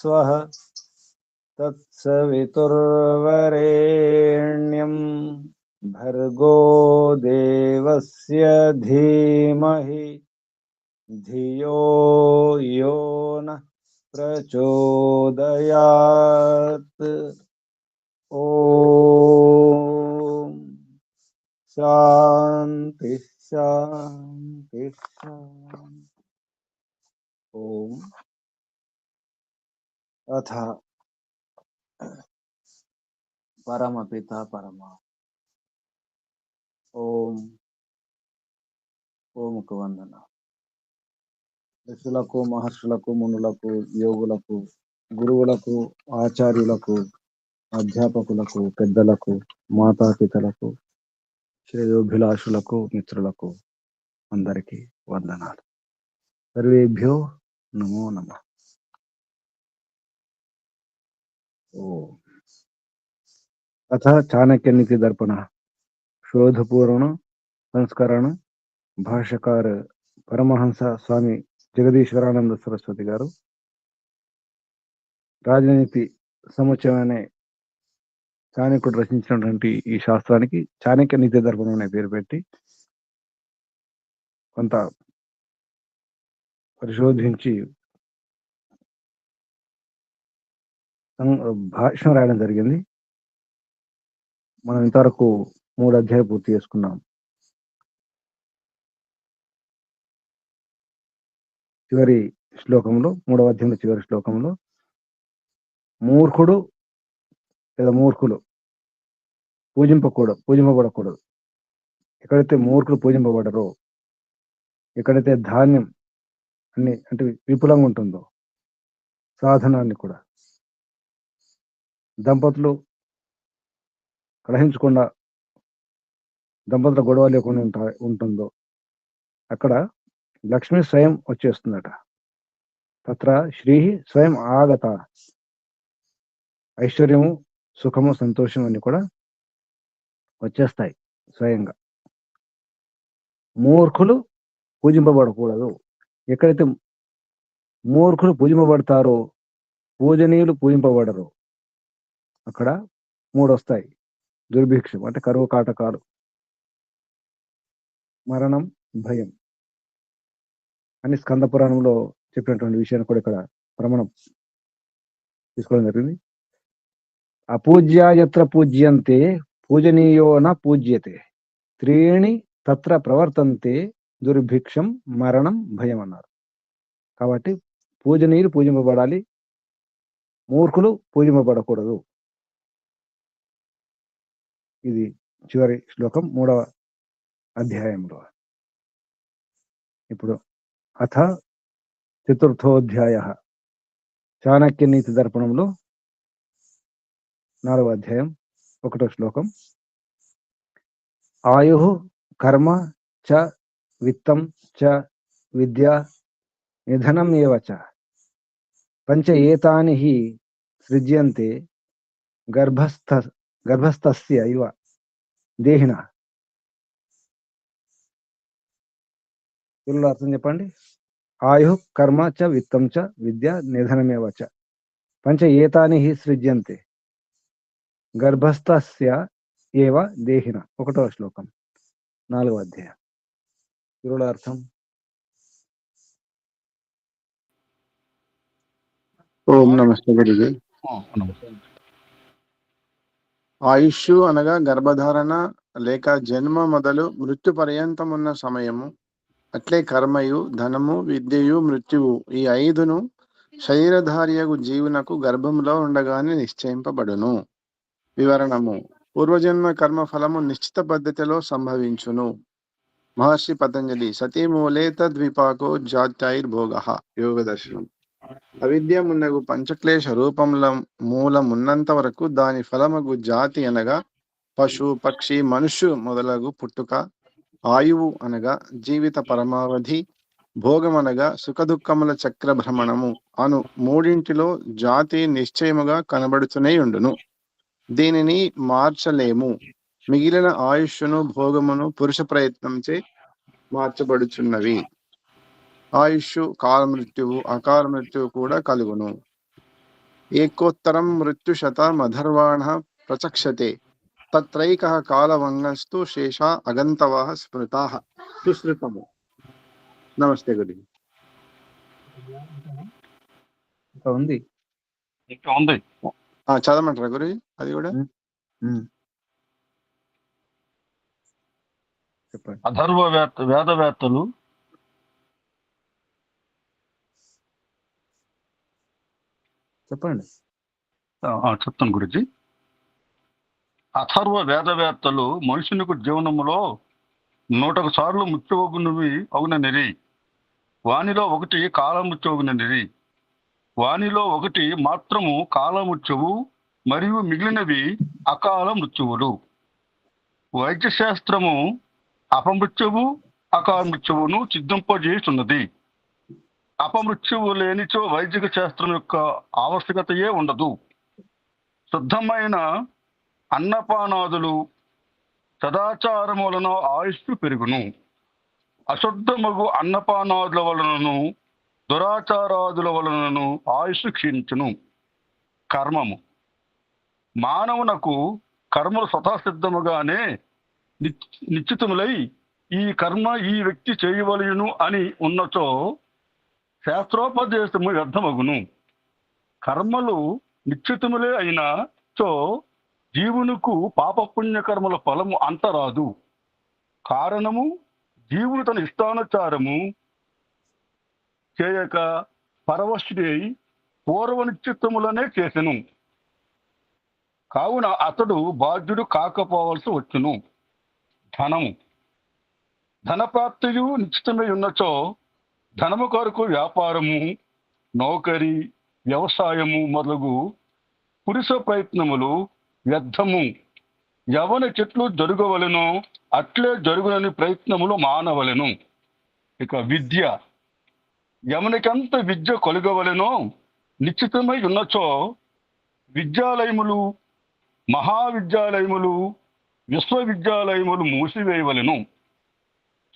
स्वः तत्सवितुर्वरेण्यं भर्गो देवस्य धीमहि धियो यो नः प्रचोदयात्। ओम शांति शांति शांति। ओम अथ परमपिता परमा ओम ఓంకు వందన. ఋషులకు మహర్షులకు మునులకు యోగులకు గురువులకు ఆచార్యులకు అధ్యాపకులకు పెద్దలకు మాతాపితలకు శ్రేయోభిలాషులకు మిత్రులకు అందరికీ వందనాలు. సర్వేభ్యో నమో నమః. अथ चाणक्य नीति दर्पण शोधपूर्ण संस्करण भाष्यकार परमहंस स्वामी जगदीश्वरानंद सरस्वती गारू రాజనీతి సముచ్చయం అనే చాణక్యుడు రచించినటువంటి ఈ శాస్త్రానికి చాణక్య నీతి దర్పణం అనే పేరు పెట్టి కొంత పరిశోధించి భాష్యం రాయడం జరిగింది. మనం ఇంతవరకు 3 అధ్యాయాలు పూర్తి చేసుకున్నాం. చివరి శ్లోకంలో 3వ అధ్యాయంలో చివరి శ్లోకంలో మూర్ఖుడు లేదా మూర్ఖులు పూజింపబడకూడదు. ఎక్కడైతే మూర్ఖులు పూజింపబడరో, ఎక్కడైతే ధాన్యం అన్ని అంటే విపులంగా ఉంటుందో, సాధనాన్ని కూడా దంపతులు కలహించకుండా, దంపతుల గొడవ లేకుండా ఉంటుందో అక్కడ లక్ష్మి స్వయం వచ్చేస్తుందట. తత్ర శ్రీ స్వయం ఆగత. ఐశ్వర్యము, సుఖము, సంతోషం అన్ని కూడా వచ్చేస్తాయి స్వయంగా. మూర్ఖులు పూజింపబడకూడదు. ఎక్కడైతే మూర్ఖులు పూజింపబడతారో, పూజనీయులు పూజింపబడరు. అక్కడ 3 వస్తాయి. దుర్భిక్షం అంటే కరువు కాటకాలు, మరణం, భయం అని స్కంద పురాణంలో చెప్పినటువంటి విషయాన్ని కూడా ఇక్కడ ప్రమాణం తీసుకోవడం జరిగింది. అపూజ్యాయత్ర పూజ్యంతే పూజనీయో న పూజ్యతే త్రీణి తత్ర ప్రవర్తంతే దుర్భిక్షం, మరణం, భయం అన్నారు. కాబట్టి పూజనీయులు పూజింపబడాలి, మూర్ఖులు పూజింపబడకూడదు. ఇది చివరి శ్లోకం 3వ అధ్యాయంలో. ఇప్పుడు అథ చతుర్థోధ్యాయ చాణక్య నీతి దర్పణంలో 4వ అధ్యాయం 1వ శ్లోకం. ఆయు కర్మ చ విత్తం చ విద్య నిధనం ఏవ చ పంచ ఏతాని హి సృజ్యంతే గర్భస్థస్య ఇవ దేహినః. తెలుగులో అర్థం చెప్పండి. ఆయు కర్మ చ విత్తం చ విద్య నిధనమేవ చ పంచ ఏతాని హి సృజ్యంతే గర్భస్థస్య ఏవ దేహిన. 1వ శ్లోకం 4వ అధ్యాయం. తెలుగులో అర్థం. ఓం నమస్తే గురుజీ. ఆయుష్ అనగా గర్భధారణ లేక జన్మ మొదలు మృత్యు పర్యంతం ఉన్న సమయము. అట్లే కర్మయు, ధనము, విద్యయు, మృత్యువు ఈ 5ను శరీరధారియగు జీవునకు గర్భంలో ఉండగానే నిశ్చయింపబడును. వివరణము. పూర్వజన్మ కర్మ ఫలము నిశ్చిత పద్ధతిలో సంభవించును. మహర్షి పతంజలి. సతీమూలే తద్విపాకో జాత్యైర్భోగః. యోగ దర్శనం. అవిద్య మున్నగు పంచక్లేశ రూపంలో మూలమున్నంత వరకు దాని ఫలమగు జాతి అనగా పశు, పక్షి, మనుష్యు మొదలగు పుట్టుక, ఆయువు అనగా జీవిత పరమావధి, భోగం అనగా సుఖదుఖముల చక్ర భ్రమణము అను 3 జాతి నిశ్చయముగా కనబడుతూనే ఉండును. దీనిని మార్చలేము. మిగిలిన ఆయుష్ను, భోగమును పురుష ప్రయత్నంచే మార్చబడుచున్నవి. ఆయుష్ కాల మృత్యువు, అకాల మృత్యువు కూడా కలుగును. ఏకోత్తరం మృత్యుశతమధర్వాణః ప్రచక్షతే తత్రైకః కాలవంగస్తు శేషా అగంతవః స్మృతాః సుశ్రుతము. నమస్తే గురు. ఇంకా ఉంది. ఇంకా ఉంది. చదవమంటారా గురు అది కూడా? చెప్పండి. అధర్వ వేదవేత్తలు చెప్పండి. చెప్తాను గురించి. అథర్వ వేదవేత్తలు మనుషునికి జీవనములో 100 సార్లు ముత్యవగునవి అవుననిరి. వానిలో ఒకటి కాలముత్యవగుననిరి. వానిలో ఒకటి మాత్రము కాలముత్యవు, మరియు మిగిలినవి అకాల మృత్యువులు. వైద్యశాస్త్రము అపమృత్యువు అకాల మృత్యువును సిద్ధింపజేస్తున్నది. అపమృత్యువు లేనిచో వైద్యక శాస్త్రం యొక్క ఆవశ్యకతయే ఉండదు. శుద్ధమైన అన్నపానాదులు సదాచారం వలన ఆయుష్షు పెరుగును. అశుద్ధమగు అన్నపానాదుల వలనను దురాచారాదుల వలనను ఆయుష్షు క్షీణించును. కర్మము మానవునకు కర్మలు స్వతసిద్ధముగానే నిశ్చితములై ఈ కర్మ ఈ వ్యక్తి చేయవలయును అని ఉన్నచో శాస్త్రోపదేశము వ్యర్థమగును. కర్మలు నిశ్చితములే అయినా చో జీవునకు పాపపుణ్యకర్మల ఫలము అంతరాదు. కారణము జీవుడు తన ఇష్టానుసారము చేయక పరవశుడై పూర్వ నిశ్చితములనే చేసెను. కావున అతడు బాధ్యుడు కాకపోవలసి వచ్చును. ధనము ధనప్రాప్తియు నిశ్చితమై ఉన్నచో ధనము కొరకు వ్యాపారము, నౌకరి, వ్యవసాయము మొదలగు పురుష ప్రయత్నములు వ్యర్థము. యవన చెట్లు జరుగవలెనో అట్లే జరుగునని ప్రయత్నములు మానవలెను. ఇక విద్య యవనికంత విద్య కొలగవలెనో నిశ్చితమై ఉన్నచో విద్యాలయములు, మహావిద్యాలయములు, విశ్వవిద్యాలయములు మూసివేయవలెను.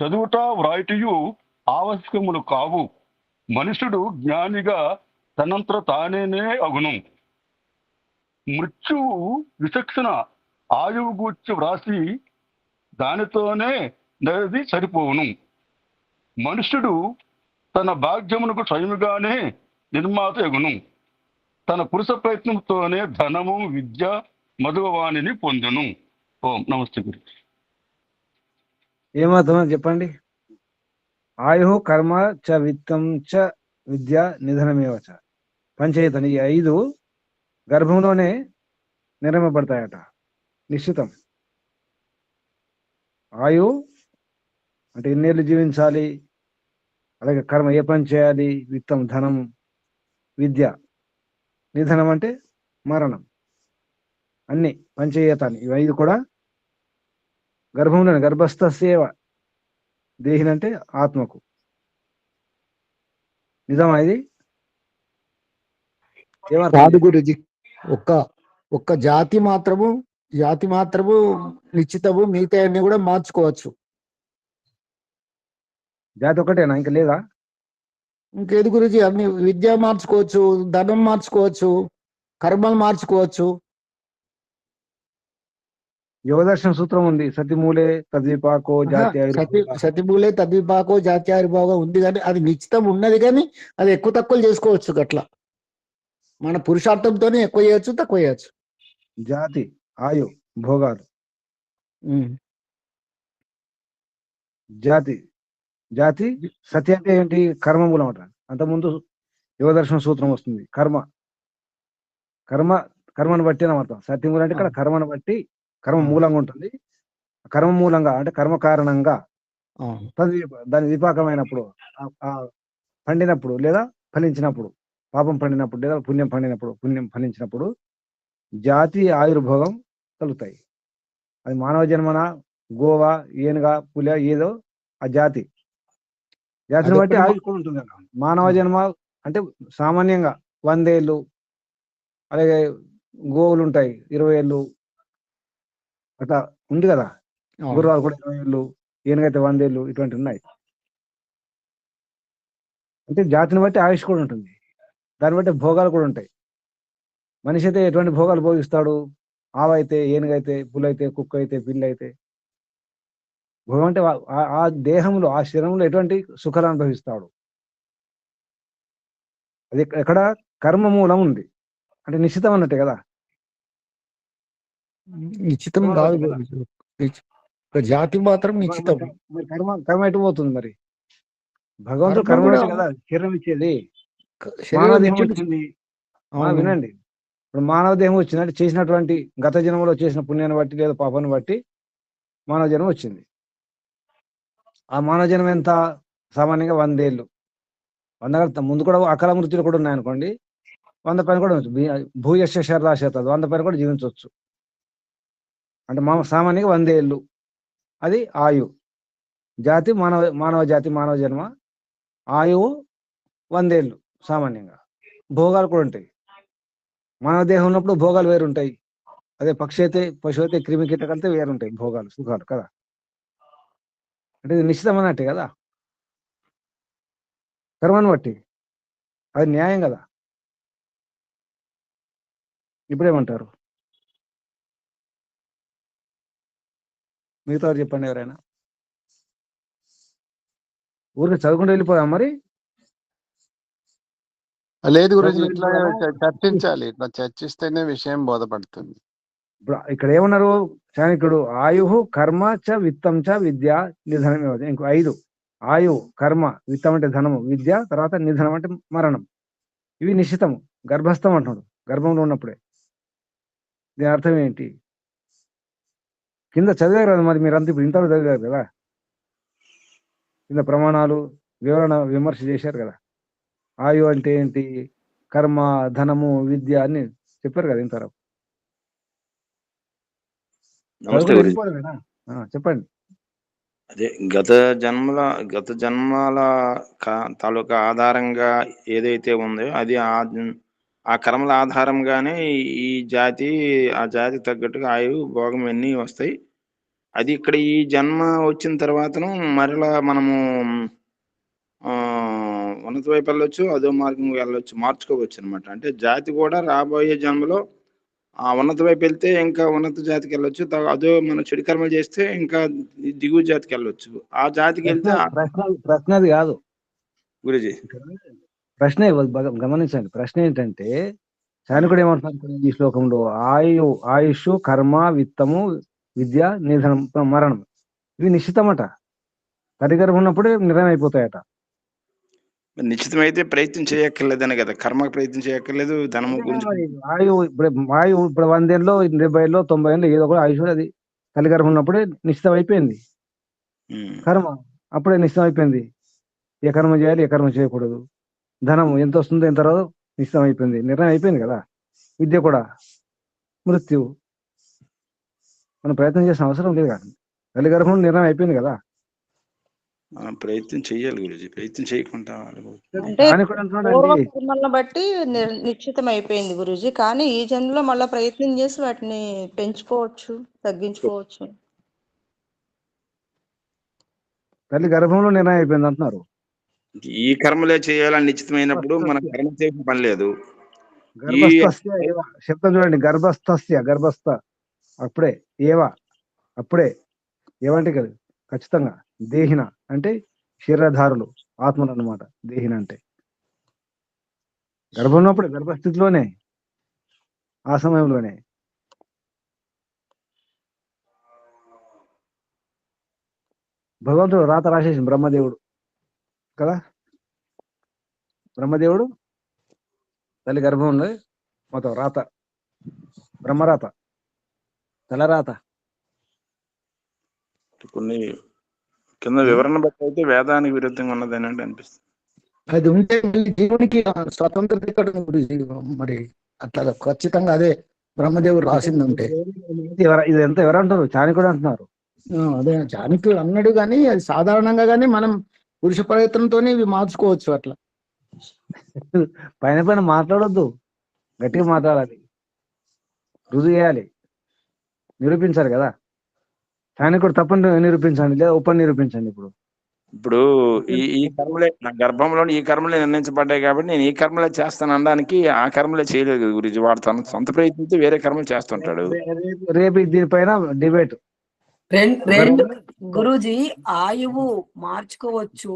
చదువుట వ్రాయిటియు ఆవశ్యకములు కావు. మనుషుడు జ్ఞానిగా తనంతర తానేనే అగును. మృత్యువు విచక్షణ ఆయువు గూర్చి వ్రాసి దానితోనే నది సరిపోవును. మనుష్యుడు తన భాగ్యమునకు స్వయముగానే నిర్మాత ఎగును. తన పురుష ప్రయత్నంతోనే ధనము, విద్య మధువాణిని పొందును. ఓం నమస్తే గురు. ఏమర్థమో చెప్పండి. ఆయు కర్మ చ విత్తం చ విద్య నిధనమేవ చ పంచయితని. ఈ 5 గర్భంలోనే నిర్మపడతాయట. నిశ్చితం. ఆయు అంటే ఎన్నేళ్ళు జీవించాలి, అలాగే కర్మ ఏ పని చేయాలి, విత్తం ధనం, విద్య, నిధనం అంటే మరణం. అన్ని పంచయేతాన్ని ఇవి 5 కూడా గర్భంలోనే. గర్భస్థ సేవ దేహిని అంటే ఆత్మకు. నిజమా ఇది? కాదు గురుజీ. ఒక్క జాతి మాత్రము నిశ్చితము, మిగతా అన్ని కూడా మార్చుకోవచ్చు. జాతి ఒకటేనా, ఇంకా లేదా? ఇంకేది గురుజీ? అన్ని విద్య మార్చుకోవచ్చు, ధనం మార్చుకోవచ్చు, కర్మలు మార్చుకోవచ్చు. యోగదర్శన సూత్రం ఉంది. సతిమూలే తద్విపాకో సతిమూలే తద్విపాకో జాత్యావిర్భాగం ఉంది, కానీ అది నిశ్చితం ఉన్నది, కానీ అది ఎక్కువ తక్కువ చేసుకోవచ్చు. గట్లా మన పురుషార్థంతోనే ఎక్కువ చేయొచ్చు, తక్కువ చేయొచ్చు. జాతి, ఆయు, భోగాలు. జాతి సతి అంటే ఏంటి? కర్మ మూలం అంట. అంతకుముందు యోగదర్శన సూత్రం వస్తుంది. కర్మను బట్టి అనమాట. సతి మూలం అంటే ఇక్కడ కర్మను బట్టి, కర్మ మూలంగా ఉంటుంది. కర్మ మూలంగా అంటే కర్మ కారణంగా దాని విపాకమైనప్పుడు, పండినప్పుడు లేదా ఫలించినప్పుడు, పాపం పండినప్పుడు లేదా పుణ్యం పండినప్పుడు, పుణ్యం ఫలించినప్పుడు జాతి ఆయుర్భోగం కలుగుతాయి. అది మానవ జన్మన, గోవా, ఏనుగా, పులి, ఏదో ఆ జాతిని బట్టి ఆయుష్ కూడా ఉంటుంది. మానవ జన్మ అంటే సామాన్యంగా 100 ఏళ్ళు, అలాగే గోవులు ఉంటాయి 20 ఏళ్ళు, అట్లా ఉంది కదా. గుర్రాలు కూడా 20 ఏళ్ళు, ఏనుగైతే 100 ఏళ్ళు, ఇటువంటివి ఉన్నాయి. అంటే జాతిని బట్టి ఆయుష్ కూడా ఉంటుంది, దాన్ని బట్టి భోగాలు కూడా ఉంటాయి. మనిషి అయితే ఎటువంటి భోగాలు భోగిస్తాడు? ఆవైతే, ఏనుగైతే, పులైతే, కుక్క అయితే, పిల్లి అయితే. భోగం అంటే ఆ దేహంలో, ఆ శరీరంలో ఎటువంటి సుఖాలు అనుభవిస్తాడు? అది ఎక్కడ? కర్మ మూలం ఉంది. అంటే నిశ్చితం అన్నట్టే కదా. నిశ్చితం కర్మ కాదు బట్టి కదా. గురూజీ. ఒక జాతి మాత్రం నిశ్చితం. మరి కర్మ ఎటు పోతుంది మరి? భగవంతుడు కర్మ కర్మ కూడా బట్టి కదా శరీరం ఇచ్చేది. మానవ శరీరం దేహం ఇచ్చిండు. వచ్చింది. అవును. వినండి, ఇప్పుడు మానవ దేహం వచ్చిందంటే చేసినటువంటి గత జన్మలో చేసిన పుణ్యాన్ని బట్టి లేదా పాపాన్ని బట్టి మానవ జన్మ వచ్చింది. ఆ మానవ జన్మ ఎంత? సామాన్యంగా 100 ఏళ్ళు. 100 ముందు కూడా అకాల మృత్యులు కూడా ఉన్నాయనుకోండి, 100 పైన కూడా ఉండొచ్చు. భూయస్య శరదాశత 100 పైన కూడా జీవించవచ్చు. అంటే సామాన్యంగా 100 ఏళ్ళు అది ఆయు. జాతి మానవ జాతి, మానవ జన్మ ఆయువు 100 ఏళ్ళు సామాన్యంగా. భోగాలు కూడా ఉంటాయి. మానవ దేహం ఉన్నప్పుడు భోగాలు వేరుంటాయి. అదే పక్షి అయితే, పశువు అయితే, క్రిమి కీటకాలతో వేరుంటాయి భోగాలు, సుఖాలు కదా. అంటే ఇది నిశ్చితం అన్నట్టే కదా కర్మను బట్టి. అది న్యాయం కదా. ఇప్పుడేమంటారు? మిగతా చెప్పండి ఎవరైనా. ఊరికి చదువుకుంటూ వెళ్ళిపోదాం మరి. లేదు గురుజీ, చదువుకుంటూ ఇట్లా వెళ్ళిపోదామా? చర్చించాలి. ఇట్లా చర్చిస్తేనే విషయం బోధపడుతుంది. ఇప్పుడు ఇక్కడ ఏమన్నారు చాణక్యుడు? ఆయు కర్మ చ విత్తం చ విద్య నిధనం. ఇంకో 5: ఆయు, కర్మ, విత్తం అంటే ధనము, విద్య, తర్వాత నిధనం అంటే మరణం. ఇవి నిశ్చితము. గర్భస్థం అంటున్నాడు, గర్భంలో ఉన్నప్పుడే. దీని అర్థం ఏంటి? కింద చదివారు కదా మరి, మీరంతా ఇప్పుడు ఇంతలో చదివారు కదా, కింద ప్రమాణాలు వివరణ విమర్శ చేశారు కదా. ఆయు అంటే ఏంటి, కర్మ, ధనము, విద్య అన్ని చెప్పారు కదా ఇంతవరకు. నమస్తే గురుజీ. వెళ్ళిపోవడమేనా? చెప్పండి. అదే గత జన్మల తాలూకా ఆధారంగా ఏదైతే ఉందో అది ఆ కర్మల ఆధారంగానే ఈ జాతి, ఆ జాతి తగ్గట్టుగా ఆయువు, భోగం అన్నీ వస్తాయి. అది ఇక్కడ ఈ జన్మ వచ్చిన తర్వాతను మరలా మనము ఉన్నత వైపు వెళ్ళొచ్చు, అదో మార్గం వెళ్ళొచ్చు, మార్చుకోవచ్చు అనమాట. అంటే జాతి కూడా రాబోయే జన్మలో ఆ ఉన్నత వైపు వెళ్తే ఇంకా ఉన్నత జాతికి వెళ్ళొచ్చు, అదో మనం చెడు కర్మలు చేస్తే ఇంకా దిగువ జాతికి వెళ్ళొచ్చు. ఆ జాతికి వెళ్తే ప్రశ్న అది కాదు గురుజీ. ప్రశ్న గమనించండి. ప్రశ్న ఏంటంటే, చాణకుడు ఏమంటున్నారు ఈ శ్లోకంలో? ఆయుష్, కర్మ, విత్తము, విద్య, నిధనం, మరణం ఇవి నిశ్చితమట. తల్లిగర్భం ఉన్నప్పుడే నిర్ణయం అయిపోతాయట. నిశ్చితమైతే ప్రయత్నం చేయక్కర్లేదని కదా, కర్మకు ప్రయత్నం చేయక్కర్లేదు, ధనము గురించి. ఆయువు ఇప్పుడు 100 ఏళ్ళలో, 70 ఏళ్ళలో, 90 ఏళ్ళు ఏదో కూడా ఆయుష్ అది తల్లిగర్భం ఉన్నప్పుడే నిశ్చితం అయిపోయింది. కర్మ అప్పుడే నిశ్చితం అయిపోయింది. ఏ కర్మ చేయాలి, ఏ కర్మ చేయకూడదు. ధనం ఎంత వస్తుందో, ఎంత రాదో నిశ్చితం అయిపోయింది, నిర్ణయం అయిపోయింది కదా. విద్య కూడా మృత్యు. మనం ప్రయత్నం చేసిన అవసరం లేదు కదా. తల్లి గర్భం నిర్ణయం అయిపోయింది కదా. ప్రయత్నం చెయ్యాలి గురుజీ, ప్రయత్నం చేయకుండా అంటే పూర్వ కర్మలను బట్టి నిశ్చితం అయిపోయింది గురూజీ. కానీ ఈ జన్మలో మళ్ళీ ప్రయత్నం చేసి వాటిని పెంచుకోవచ్చు, తగ్గించుకోవచ్చు. తల్లి గర్భంలో నిర్ణయం అయిపోయింది అంటున్నారు. ఈ కర్మలే చేయాలని నిశ్చితమైనప్పుడు మన కర్మ చేసిన పని లేదు. గర్భస్థస్య ఏవ శబ్దం చూడండి. గర్భస్థ అప్పుడే అప్పుడే ఏవంటే కదా ఖచ్చితంగా. దేహిన అంటే శరీరధారులు, ఆత్మలు అన్నమాట. దేహిన అంటే గర్భంలో అప్పుడే, గర్భస్థితిలోనే, ఆ సమయంలోనే. భగవంతుడు రాత రాసేసి బ్రహ్మదేవుడు కదా. బ్రహ్మదేవుడు తల్లి గర్భంలో మొత్తం రాత, బ్రహ్మరాత, తలరాత. కొన్ని కింద వివరణ బట్టి అయితే వేదానికి విరుద్ధంగా ఉన్నదని అంటే అనిపిస్తుంది. అది ఉంటే జీవునికి స్వతంత్రత ఇక్కడ మరి అట్లా ఖచ్చితంగా అదే బ్రహ్మదేవుడు రాసింది ఉంటే. ఇది ఎంత ఎవరంటారు? చాణక్యుడు అంటున్నారు. అదే చాణక్యుడు అన్నాడు, కానీ అది సాధారణంగా కానీ మనం పురుష ప్రయత్నంతోనే ఇవి మార్చుకోవచ్చు. అట్లా పైన మాట్లాడొద్దు, గట్టిగా మాట్లాడాలి, రుజువు చేయాలి, నిరూపించాలి కదా. చాణక్యుడు తప్పని నిరూపించండి, లేదా ఒప్పని నిరూపించండి. ఇప్పుడు ఇప్పుడు ఈ కర్మలే నా గర్భంలో ఈ కర్మలే నిర్ణయించబడ్డాయి కాబట్టి నేను ఈ కర్మలే చేస్తాను అనడానికి ఆ కర్మలే చేయలేదు కదా గురుజీ. వాడు తన సొంత ప్రయత్నంతో వేరే కర్మలు చేస్తుంటాడు. రేపు దీనిపైన డిబేట్. రెండు గురూజీ, ఆయువు మార్చుకోవచ్చు,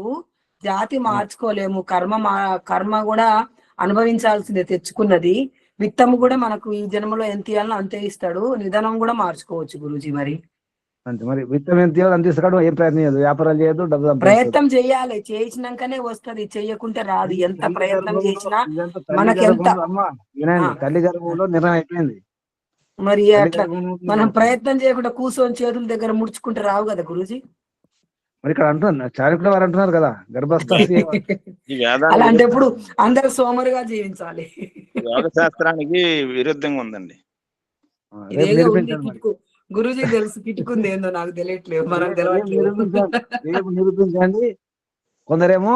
జాతి మార్చుకోలేము. కర్మ కూడా అనుభవించాల్సిందే తెచ్చుకున్నది. విత్తము కూడా మనకు ఈ జన్మలో ఎంత ఇవ్వాలో అంతే ఇస్తాడు. నిదానం కూడా మార్చుకోవచ్చు గురూజీ. మరి అంతే, మరి విత్తం ఎంత ఇవ్వాలి అంత ఇస్తాడు. ఏం ప్రయత్నం చేయదు, వ్యాపారాలు చేయదు, డబ్బు ప్రయత్నం చేయాలి, చేసినాకనే వస్తది, చెయ్యకుంటే రాదు. ఎంత ప్రయత్నం చేసినా మనకి ఎంత తల్లి గర్భంలో నిర్ణయం అయిపోయింది. మరి అట్లా మనం ప్రయత్నం చేయకుండా కూర్చొని చేతుల దగ్గర ముడుచుకుంటే రావు కదా గురూజీ. మరి ఇక్కడ అంటున్నారు, చాణక్యుల వారు అంటున్నారు కదా, గర్భస్థ అలాంటప్పుడు అందరు సోమరుగా జీవించాలి. యోగ శాస్త్రానికి విరుద్ధంగా ఉందండి. ఇదేదో ఉంది కిటుకు. గురూజీ తెలుసు కిటుకుంది ఏందో, నాకు తెలియట్లేదు, మనకు తెలియట్లేదు. నిరూపించండి. కొందరేమో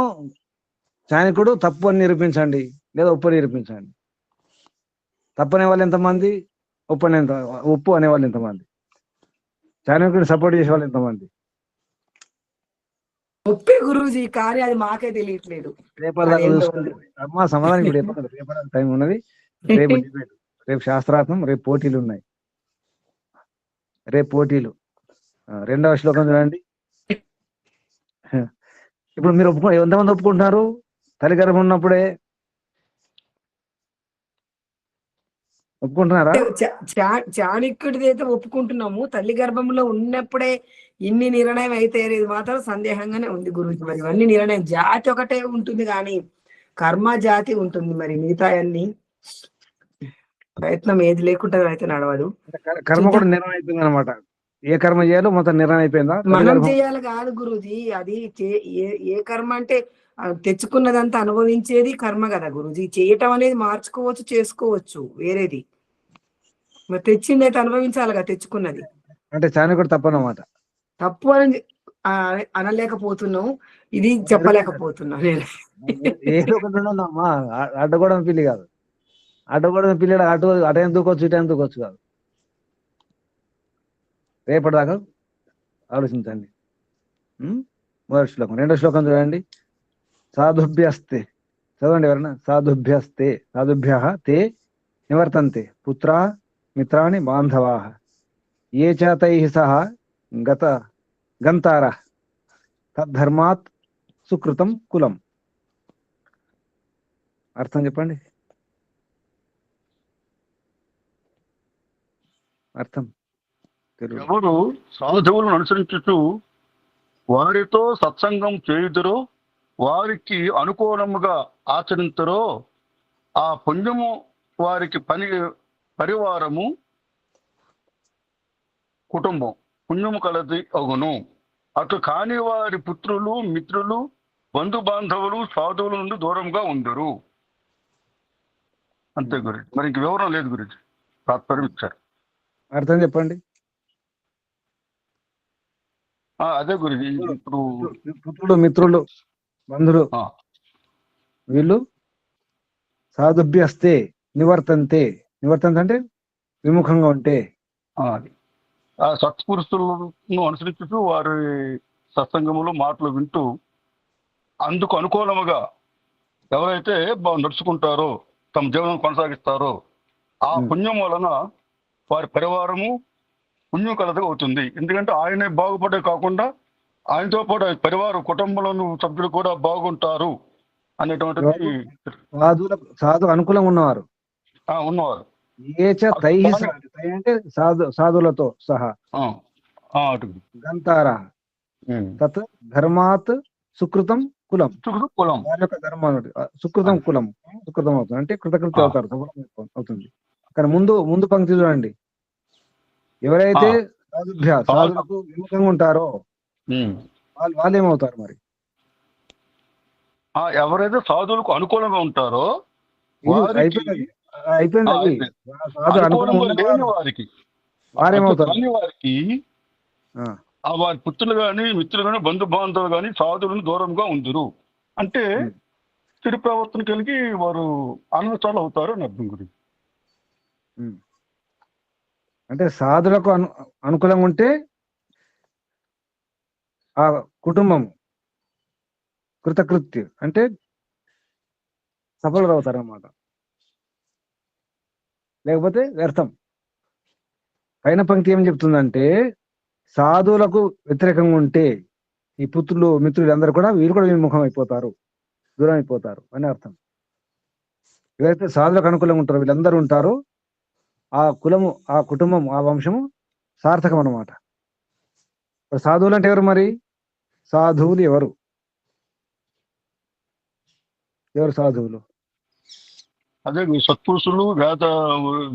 చాణక్యుడు తప్పు అని నిరూపించండి, లేదా ఉప్పు నిరూపించండి. తప్పు అనే వాళ్ళు ఎంతమంది, ఉప్పు అనేవాళ్ళు ఎంతమంది, చాణక్యుడిని సపోర్ట్ చేసే వాళ్ళు ఎంతమంది? ఉప్పే గురూజీ, కానీ అది మాకే తెలియట్లేదు. అమ్మా సమాధానం ఇప్పుడు రేపటి టైం ఉన్నది. రేపు డిబేట్, రేపు శాస్త్రార్థం, రేపు పోటీలు ఉన్నాయి. రేపు పోటీలు. 2వ శ్లోకం చూడండి. ఇప్పుడు మీరు ఎంతమంది ఒప్పుకుంటున్నారు? తల్లి గర్భం ఉన్నప్పుడే ఒప్పుకుంటున్నారా? చాణక్యుడిది అయితే ఒప్పుకుంటున్నాము. తల్లి గర్భంలో ఉన్నప్పుడే ఇన్ని నిర్ణయం అయితే అనేది మాత్రం సందేహంగానే ఉంది గురుజీ. మరి ఇవన్నీ నిర్ణయం జాతి ఒకటే ఉంటుంది కానీ కర్మ జాతి ఉంటుంది. మరి మిగతా అన్ని ప్రయత్నం ఏది లేకుండా అయితే నడవదు. కర్మ కూడా నిర్ణయం అయిపోయింది అనమాట. ఏ కర్మ చేయాలో మొత్తం నిర్ణయం అయిపోయిందా? మనం చేయాలి కాదు గురూజీ. అది ఏ కర్మ అంటే తెచ్చుకున్నదంతా అనుభవించేది కర్మ కదా గురూజీ. చేయటం అనేది మార్చుకోవచ్చు, చేసుకోవచ్చు, వేరేది. మరి తెచ్చింది అయితే అనుభవించాలి కదా తెచ్చుకున్నది. అంటే చాణక్యుడు తప్పనమాట. తప్పు అని అనలేకపోతున్నావు, ఇది చెప్పలేకపోతున్నా నేను. ఏదో ఒకటి ఉండమ్మా, అడ్డగూడెం పిల్లి కాదు. అడ్డగూడెం పిల్లి అటు ఎందుకోవచ్చు, ఇటు ఎందుకోవచ్చు కాదు. రేపటిదాకా ఆలోచించండి. మొదటి శ్లోకం. 2వ శ్లోకం చూడండి. సాధుభ్యస్తే, చదవండి ఎవరన్నా. సాధుభ్యస్తే, సాధుభ్య తే నివర్తంతే పుత్రా మిత్రాణి బాంధవా ఏ చై సహ గంతార తద్ధర్మాత్ సుకృతం కులం. అర్థం చెప్పండి. అర్థం ఎవరు సాధువులను అనుసరించుతూ వారితో సత్సంగం చేయుదురో, వారికి అనుకూలముగా ఆచరించరో, ఆ పుణ్యము వారికి పరివారము కుటుంబం పుణ్యము కలది అగును. అటు కాని వారి పుత్రులు మిత్రులు బంధు బాంధవులు సాధువుల నుండి దూరంగా ఉండరు. అంతే గురించి, మరి ఇంక వివరం లేదు గురించి, తాత్పర్యం ఇచ్చారు. అర్థం చెప్పండి. అదే గురించి. ఇప్పుడు పుత్రులు మిత్రులు బంధువులు వీళ్ళు సాధుభ్యస్తే నివర్తంతే అంటే విముఖంగా ఉంటే, ఆ సత్పురుషులను అనుసరించుతూ వారి సత్సంగములు మాటలు వింటూ అందుకు అనుకూలముగా ఎవరైతే నడుచుకుంటారో, తమ జీవనం కొనసాగిస్తారో, ఆ పుణ్యం వలన వారి పరివారము పుణ్యం కలది అవుతుంది. ఎందుకంటే ఆయనే బాగుపడే కాకుండా ఆయనతో పాటు పరివారం కుటుంబంలోని సభ్యులు కూడా బాగుంటారు అనేటువంటిది. సాధు అనుకూలంగా ఉన్నవారు అంటే సాధులతో సహా గంతారా తత్ ధర్మాత్ సుకృతం కులం. వారి యొక్క ధర్మం సుకృతం కులం, సుకృతం అవుతుంది అంటే కృతకృత్య అవుతారు, అవుతుంది. కానీ ముందు పంక్తి చూడండి. ఎవరైతే సాధులకు విముఖంగా ఉంటారో వాళ్ళు ఏమవుతారు మరి? ఎవరైతే సాధువులకు అనుకూలంగా ఉంటారో అయిపోయింది. వారికి వారేమవుతారు? వారికి వారి పుత్రులు గాని మిత్రులు గాని బంధు బాంధవులు గాని సాధువులను దూరంగా ఉందరు అంటే స్థిర ప్రవర్తన కలిగి వారు అనవసరాలు అవుతారు అని అర్థం గురించి. అంటే సాధులకు అనుకూలంగా ఉంటే ఆ కుటుంబం కృతకృత్య అంటే సఫలురవుతారు అన్నమాట, లేకపోతే వ్యర్థం. పైన పంక్తి ఏం చెప్తుందంటే సాధువులకు వ్యతిరేకంగా ఉంటే ఈ పుత్రులు మిత్రులు అందరూ కూడా వీరు కూడా విముఖం అయిపోతారు, దూరం అయిపోతారు అని అర్థం. ఎవరైతే సాధువులకు అనుకూలంగా ఉంటారో వీళ్ళందరూ ఉంటారు, ఆ కులము, ఆ కుటుంబం, ఆ వంశము సార్థకం అన్నమాట. సాధువులు అంటే ఎవరు మరి? సాధువులు ఎవరు? ఎవరు సాధువులు? అదే సత్పురుషులు, వేద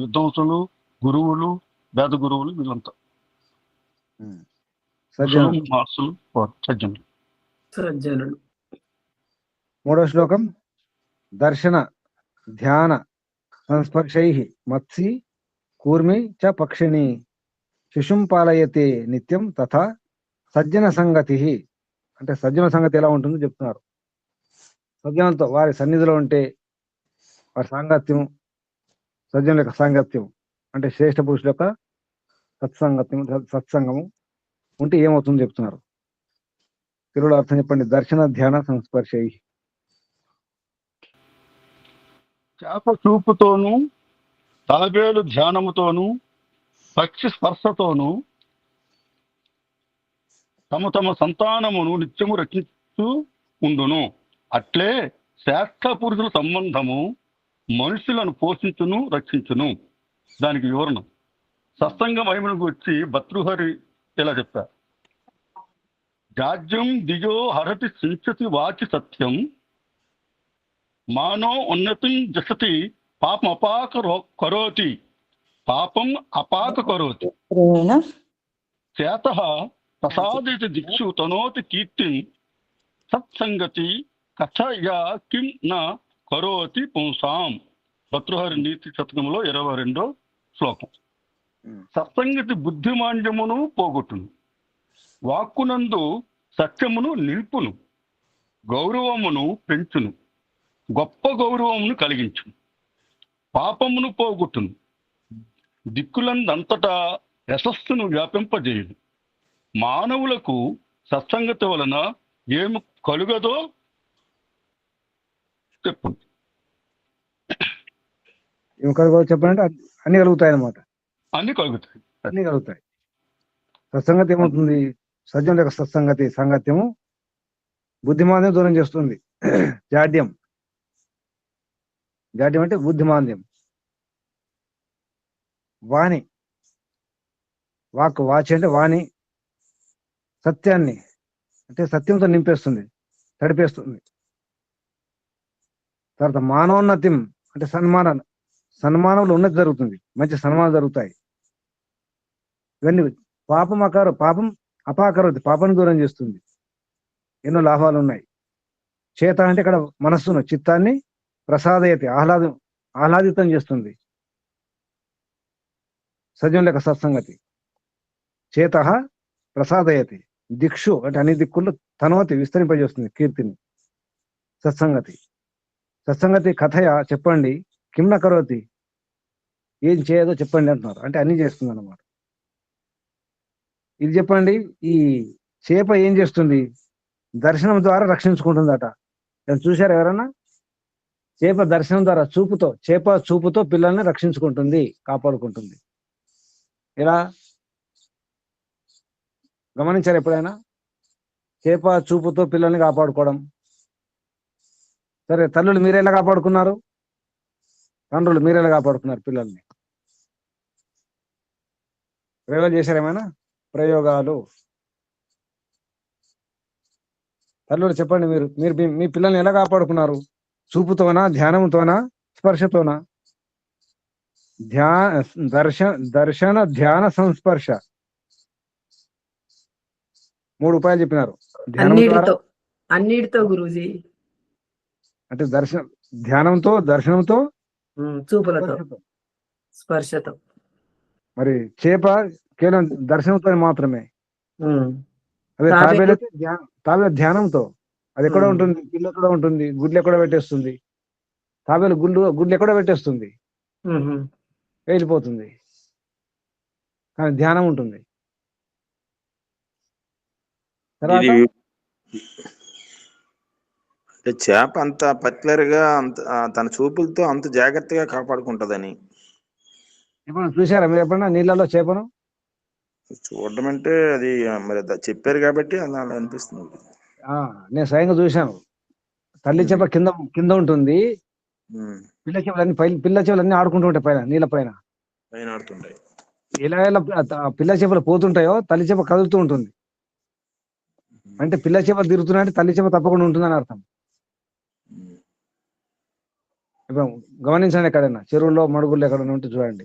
విద్వాంసులు, గురువులు, వేద గురువులు, వీళ్ళంతా సజ్జనులు. మహర్షులు, సజ్జనులు. సజ్జనులు. 3వ శ్లోకం దర్శన ధ్యాన సంస్పర్శై మత్సి కూర్మి చ పక్షిణి శిశుం పాలయతే నిత్యం తథా సజ్జన సంగతి. అంటే సజ్జన సంగతి ఎలా ఉంటుందో చెప్తున్నారు. సజ్జనులతో వారి సన్నిధిలో ఉంటే వారి సాంగత్యం, సజ్జనుల యొక్క సాంగత్యం అంటే శ్రేష్ఠ పురుషుల యొక్క సత్సంగము ఉంటే ఏమవుతుందో చెప్తున్నారు. తెలుగులో అర్థం చెప్పండి. దర్శన ధ్యాన సంస్పర్శై. చేప చూపుతోనూ, తాబేలు ధ్యానముతోనూ, పక్షి స్పర్శతోనూ తమ తమ సంతానమును నిత్యము రక్షిస్తూ ఉండును. అట్లే శ్రేష్ఠ పురుషుల సంబంధము మనుషులను పోషించును, రక్షించును. దానికి వివరణ సత్సంగ మహిమను గురించి భర్తృహరి ఇలా చెప్పారు. జాజ్యం దిజో హరతి సించతి వాచి సత్యం మానో ఉన్నతిం జసతి పాపం అపాక కరోతి పాపం అపాక కరోతి చేతః ప్రసాదిత దిక్షు తనోతి కీర్తిం సత్సంగతి కథయా కిం న కరోతి పుంసాం. భర్తృహరి నీతి శతకంలో 22వ శ్లోకం. సత్సంగతి బుద్ధిమాంద్యమును పోగొట్టును, వాక్కునందు సత్యమును నిలుపును, గౌరవమును పెంచును, గొప్ప గౌరవమును కలిగించును, పాపమును పోగొట్టును, దిక్కులందంతటా యశస్సును వ్యాపింపజేయును. మానవులకు సత్సంగతి వలన ఏమి కలుగదో చెప్పండి. ఏమి కలుగుతాయి చెప్పండి. అన్ని కలుగుతాయి అన్నమాట. అన్ని కలుగుతాయి. అన్ని కలుగుతాయి. సత్సంగతి ఏమవుతుంది? సజ్జనుల యొక్క సత్సంగతి సాంగత్యము బుద్ధిమాంద్యం దూరం చేస్తుంది. జాడ్యం, జాడ్యం అంటే బుద్ధిమాంద్యం. వాణి, వాచి అంటే వాణి సత్యాన్ని అంటే సత్యంతో నింపేస్తుంది, తడిపేస్తుంది. తర్వాత మానోన్నతిం అంటే సన్మానంలో ఉన్నతి జరుగుతుంది, మంచి సన్మానం జరుగుతాయి. ఇవన్నీ పాపం అపాకరోతి పాపం దూరం చేస్తుంది. ఎన్నో లాభాలు ఉన్నాయి. చేత అంటే ఇక్కడ మనస్సును, చిత్తాన్ని ప్రసాదయతి ఆహ్లాదితం చేస్తుంది. సజ్జనుల యొక్క సత్సంగతి. చేత ప్రసాదయతి దిక్షు అంటే అన్ని దిక్కుల్లో తనోతి విస్తరింపజేస్తుంది కీర్తిని. సత్సంగతి కథయ చెప్పండి, కిమ్న కరోతి ఏం చేయదో చెప్పండి అంటున్నారు. అంటే అన్ని చేస్తుంది అన్నమాట. ఇది చెప్పండి. ఈ చేప ఏం చేస్తుంది? దర్శనం ద్వారా రక్షించుకుంటుందట. చూశారు ఎవరన్నా? చేప దర్శనం ద్వారా చేప చూపుతో పిల్లల్ని రక్షించుకుంటుంది, కాపాడుకుంటుంది. ఎలా గమనించారు ఎప్పుడైనా? చేప చూపుతో పిల్లల్ని కాపాడుకోవడం. సరే, తల్లులు మీరెలా కాపాడుకున్నారు? తండ్రులు మీరెలా కాపాడుకున్నారు పిల్లల్ని? ప్రయోగాలు చేశారు ఏమైనా? ప్రయోగాలు తల్లులు చెప్పండి. మీరు మీ పిల్లల్ని ఎలా కాపాడుకున్నారు? చూపుతోనా, ధ్యానంతోనా, స్పర్శతోనా? దర్శన ధ్యాన సంస్పర్శ 3 ఉపాయాలు చెప్పినారు. అన్నిటితో గురూజీ. అంటే ధ్యానంతో, దర్శనంతో, చూపులతో, స్పర్శతో. మరి చేప కేవలం దర్శనంతో మాత్రమే. అదే తాబేలు ధ్యానంతో. అది ఎక్కడ ఉంటుంది? పిల్లు ఎక్కడ ఉంటుంది? గుడ్లు ఎక్కడ పెట్టేస్తుంది? తాబేలు గుడ్లు ఎక్కడ పెట్టేస్తుంది? వెళ్ళిపోతుంది. కానీ ధ్యానం ఉంటుంది. తర్వాత అంటే చేప అంత పర్టికులర్ గా అంత తన చూపులతో అంత జాగ్రత్తగా కాపాడుకుంటదని. ఎప్పుడైనా చూసారా మీరు ఎప్పుడైనా నీళ్ళలో చేపను? చూడడం అంటే అది మరి చెప్పారు కాబట్టి అలా అలా అనిపిస్తుంది. నేను స్వయంగా చూశాను. తల్లి చేప కింద కింద ఉంటుంది, పిల్ల చేపలన్నీ పిల్ల చేపలన్నీ ఆడుకుంటూ ఉంటాయి పైన, నీళ్ళ పైన పైన ఆడుతుంటాయి. ఎలా ఎలా పిల్ల చేపలు పోతుంటాయో తల్లి చేప కదులుతూ ఉంటుంది. అంటే పిల్ల చేపలు తిరుగుతున్నాయంటే తల్లి చేప తప్పకుండా ఉంటుందని అర్థం. ఇప్పుడు గమనించండి, ఎక్కడైనా చెరువుల్లో మడుగుల్లో ఎక్కడైనా ఉంటే చూడండి,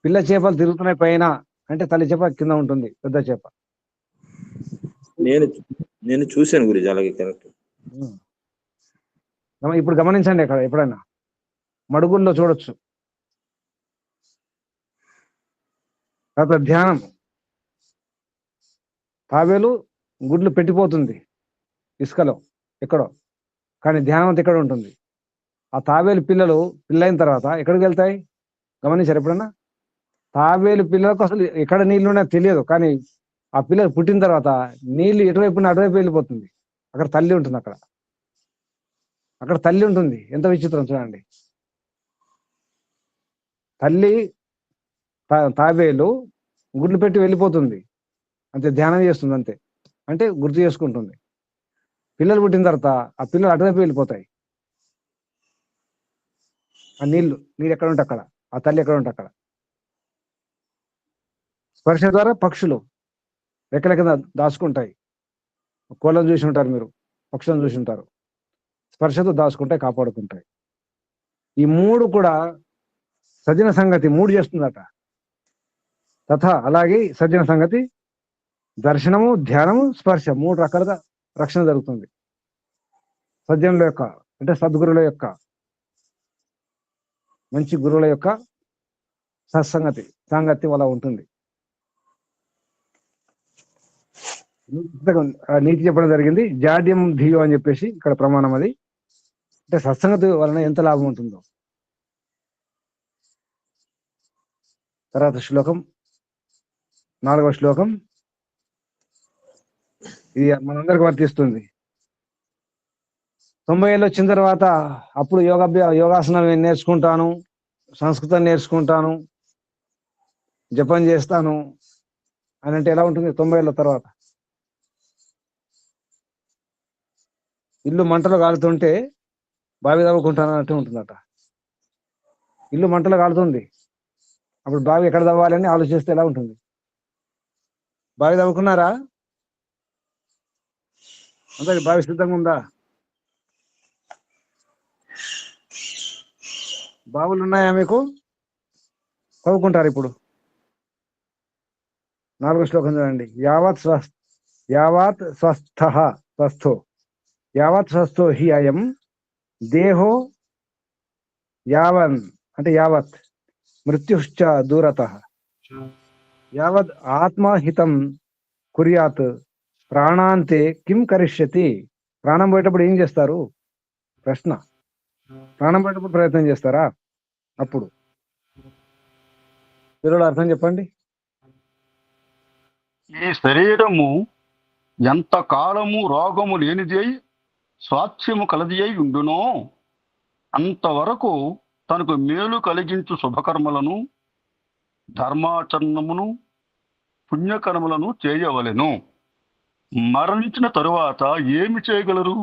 పిల్ల చేపలు తిరుగుతున్నాయి పైన అంటే తల్లి చేప కింద ఉంటుంది, పెద్ద చేప. నేను చూశాను గురించి అలాగే కరెక్ట్. ఇప్పుడు గమనించండి, ఎక్కడ ఎప్పుడైనా మడుగుల్లో చూడొచ్చు. తర్వాత ధ్యానం, తాబేలు గుడ్లు పెట్టిపోతుంది ఇసుకలో ఎక్కడో, కానీ ధ్యానం అంతా ఎక్కడ ఉంటుంది. ఆ తాబేలు పిల్లలు పిల్లైన తర్వాత ఎక్కడికి వెళ్తాయి గమనించారు ఎప్పుడన్నా? తాబేలు పిల్లలకు అసలు ఎక్కడ నీళ్లు ఉన్నాయో తెలియదు, కానీ ఆ పిల్లలు పుట్టిన తర్వాత నీళ్లు ఎటువైపు అటువైపు వెళ్ళిపోతుంది. అక్కడ తల్లి ఉంటుంది, అక్కడ తల్లి ఉంటుంది. ఎంత విచిత్రం చూడండి. తల్లి తాబేలు గుడ్లు పెట్టి వెళ్ళిపోతుంది, అంతే, ధ్యానం చేస్తుంది అంతే, అంటే గుర్తు చేసుకుంటుంది. పిల్లలు పుట్టిన తర్వాత ఆ పిల్లలు అటువైపు వెళ్ళిపోతాయి. ఆ నీళ్లు ఎక్కడ ఉంటే అక్కడ, ఆ తల్లి ఎక్కడ ఉంటే అక్కడ. స్పర్శ ద్వారా పక్షులు రెక్కల కింద దాచుకుంటాయి. కోళ్ళను చూసి ఉంటారు మీరు, పక్షులను చూసి ఉంటారు. స్పర్శతో దాచుకుంటాయి, కాపాడుకుంటాయి. ఈ మూడు కూడా సజ్జన సంగతి 3 చేస్తుందట. తథా అలాగే సజ్జన సంగతి దర్శనము, ధ్యానము, స్పర్శ 3 రకాలుగా రక్షణ జరుగుతుంది. సజ్జనుల యొక్క అంటే సద్గురుల యొక్క, మంచి గురువుల యొక్క సత్సంగతి సాంగత్యం అలా ఉంటుంది. నీతి చెప్పడం జరిగింది. జాడ్యం ధియో అని చెప్పేసి ఇక్కడ ప్రమాణం. అది అంటే సత్సంగతి వలన ఎంత లాభం ఉంటుందో. తర్వాత శ్లోకం 4వ శ్లోకం, ఇది మనందరికి వర్తిస్తుంది. 90 ఏళ్ళు వచ్చిన తర్వాత అప్పుడు యోగాసనం నేర్చుకుంటాను, సంస్కృతం నేర్చుకుంటాను, జపం చేస్తాను అని అంటే ఎలా ఉంటుంది 90 ఏళ్ళ తర్వాత? ఇల్లు మంటలు కాలుతుంటే బావి తవ్వుకుంటాను అన్నట్టు ఉంటుందట. ఇల్లు మంటలు కాలుతుంది, అప్పుడు బావి ఎక్కడ తవ్వాలని ఆలోచిస్తే ఎలా ఉంటుంది? బావి తవ్వుకున్నారా? అందరికి బావి సిద్ధంగా ఉందా? బావులు ఉన్నాయా మీకు? తవ్వుకుంటారు ఇప్పుడు. 4వ శ్లోకం చూడండి. యావత్ స్వస్థో యావత్ స్వస్థో హి అయం దేహో యావన్ అంటే యావత్ మృత్యుశ్చ దూరతః యావద్ ఆత్మహితం కుర్యాత్ ప్రాణాంతే కిం కరిష్యతి. ప్రాణం పోయేటప్పుడు ఏం చేస్తారు? ప్రశ్న. ప్రాణం పోయేటప్పుడు ప్రయత్నం చేస్తారా? అప్పుడు మీరు అర్థం చెప్పండి. ఈ శరీరము ఎంత కాలము రోగము లేనిది అయి స్వాస్థ్యము కలది అయి ఉండునో అంతవరకు తనకు మేలు కలిగించు శుభకర్మలను, ధర్మాచరణమును, పుణ్యకర్మలను చేయవలెను. మరణించిన తరువాత ఏమి చేయగలరు?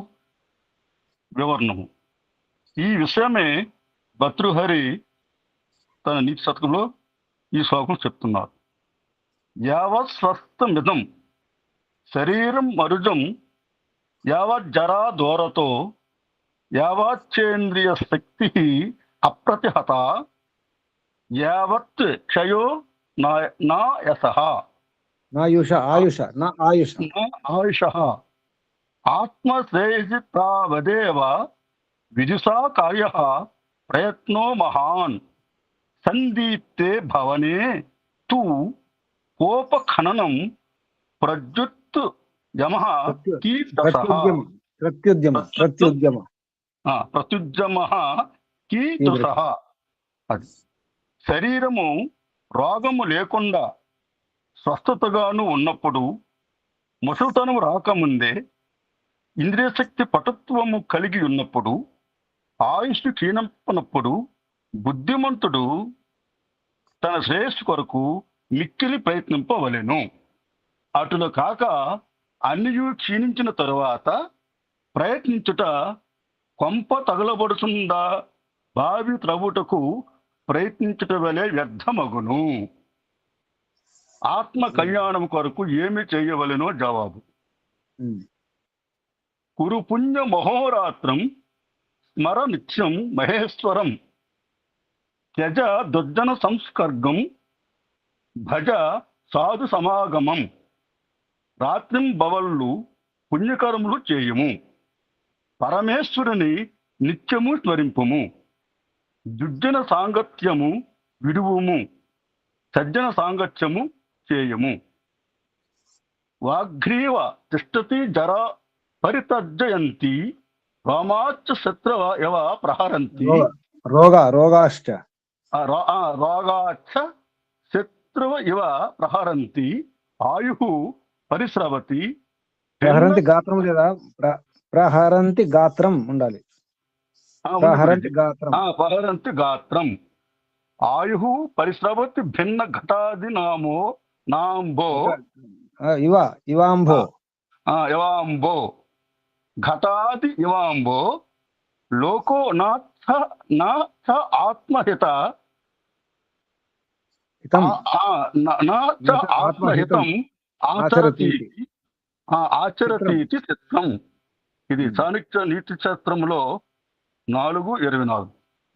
వివరణము. ఈ విషయమే భర్తృహరి తన నీతి శతకంలో ఈ శ్లోకం చెప్తున్నారు. యావత్ స్వస్థమిదం శరీరం మరుజం యావత్ జరా దూరతో యావచ్చేంద్రియ శక్తి అప్రతిహత యావత్ క్షయో నా యసః ఆయుష ఆత్మశ్రేయసి తావదేవ విదుషా కార్య ప్రయత్నో మహాన్ సందీప్తే భవనే తు కోపఖననం ప్రద్యుత్ యమః ప్రత్యుద్యమః కీదృశః. అది శరీరము రోగము లేకుండా స్వస్థతగాను ఉన్నప్పుడు, ముసలితనం రాకముందే ఇంద్రియ శక్తి పటుత్వము కలిగి ఉన్నప్పుడు, ఆయుష్ క్షీణింపనప్పుడు బుద్ధిమంతుడు తన శ్రేయస్సు కొరకు మిక్కిలి ప్రయత్నింపవలెను. అటులో కాక అన్నియు క్షీణించిన తరువాత ప్రయత్నించుట కొంప తగలబడుతుందా బావి త్రవ్వుటకు ప్రయత్నించుట వలె వ్యర్థమగును. ఆత్మ కళ్యాణం కొరకు ఏమి చేయవలెనో జవాబు. కురు పుణ్య మహోరాత్రం స్మర నిత్యం మహేశ్వరం త్యజ దుర్జన సంస్కర్గం భజ సాధు సమాగమం. రాత్రిం బవళ్ళు పుణ్యకర్ములు చేయము, పరమేశ్వరుని నిత్యము స్మరింపుము. దుర్జన సాంగత్యము విడువుము, సజ్జన సాంగత్యము చేయము. వాగ్రీవ తిష్టతి జరా పరితర్జయంతి, రోమాచ్చ శత్రవ యవ ప్రహరంతి. రోగాశ్చ రోగాచ్చ శత్రువ ఇవ ప్రహరంతి. ఆయు పరిస్రవతి. ప్రహరంతి గాత్రం లేదా? ప్రహరంతి గాత్రం ఉండాలి. ప్రహరంతి గాత్రం. ప్రహరంతి గాత్రం. ఆయు పరిస్రవతి భిన్న ఘటాది నామో నాంబో ఇవాంబో ఇవాంబో ఘటాది ఇవాంబో. లోకో నాథ ఆత్మహిత ఆత్మహితం ఆచరతీతి చిత్రం. ఇది చాణక్య నీతి శాస్త్రంలో 4:24.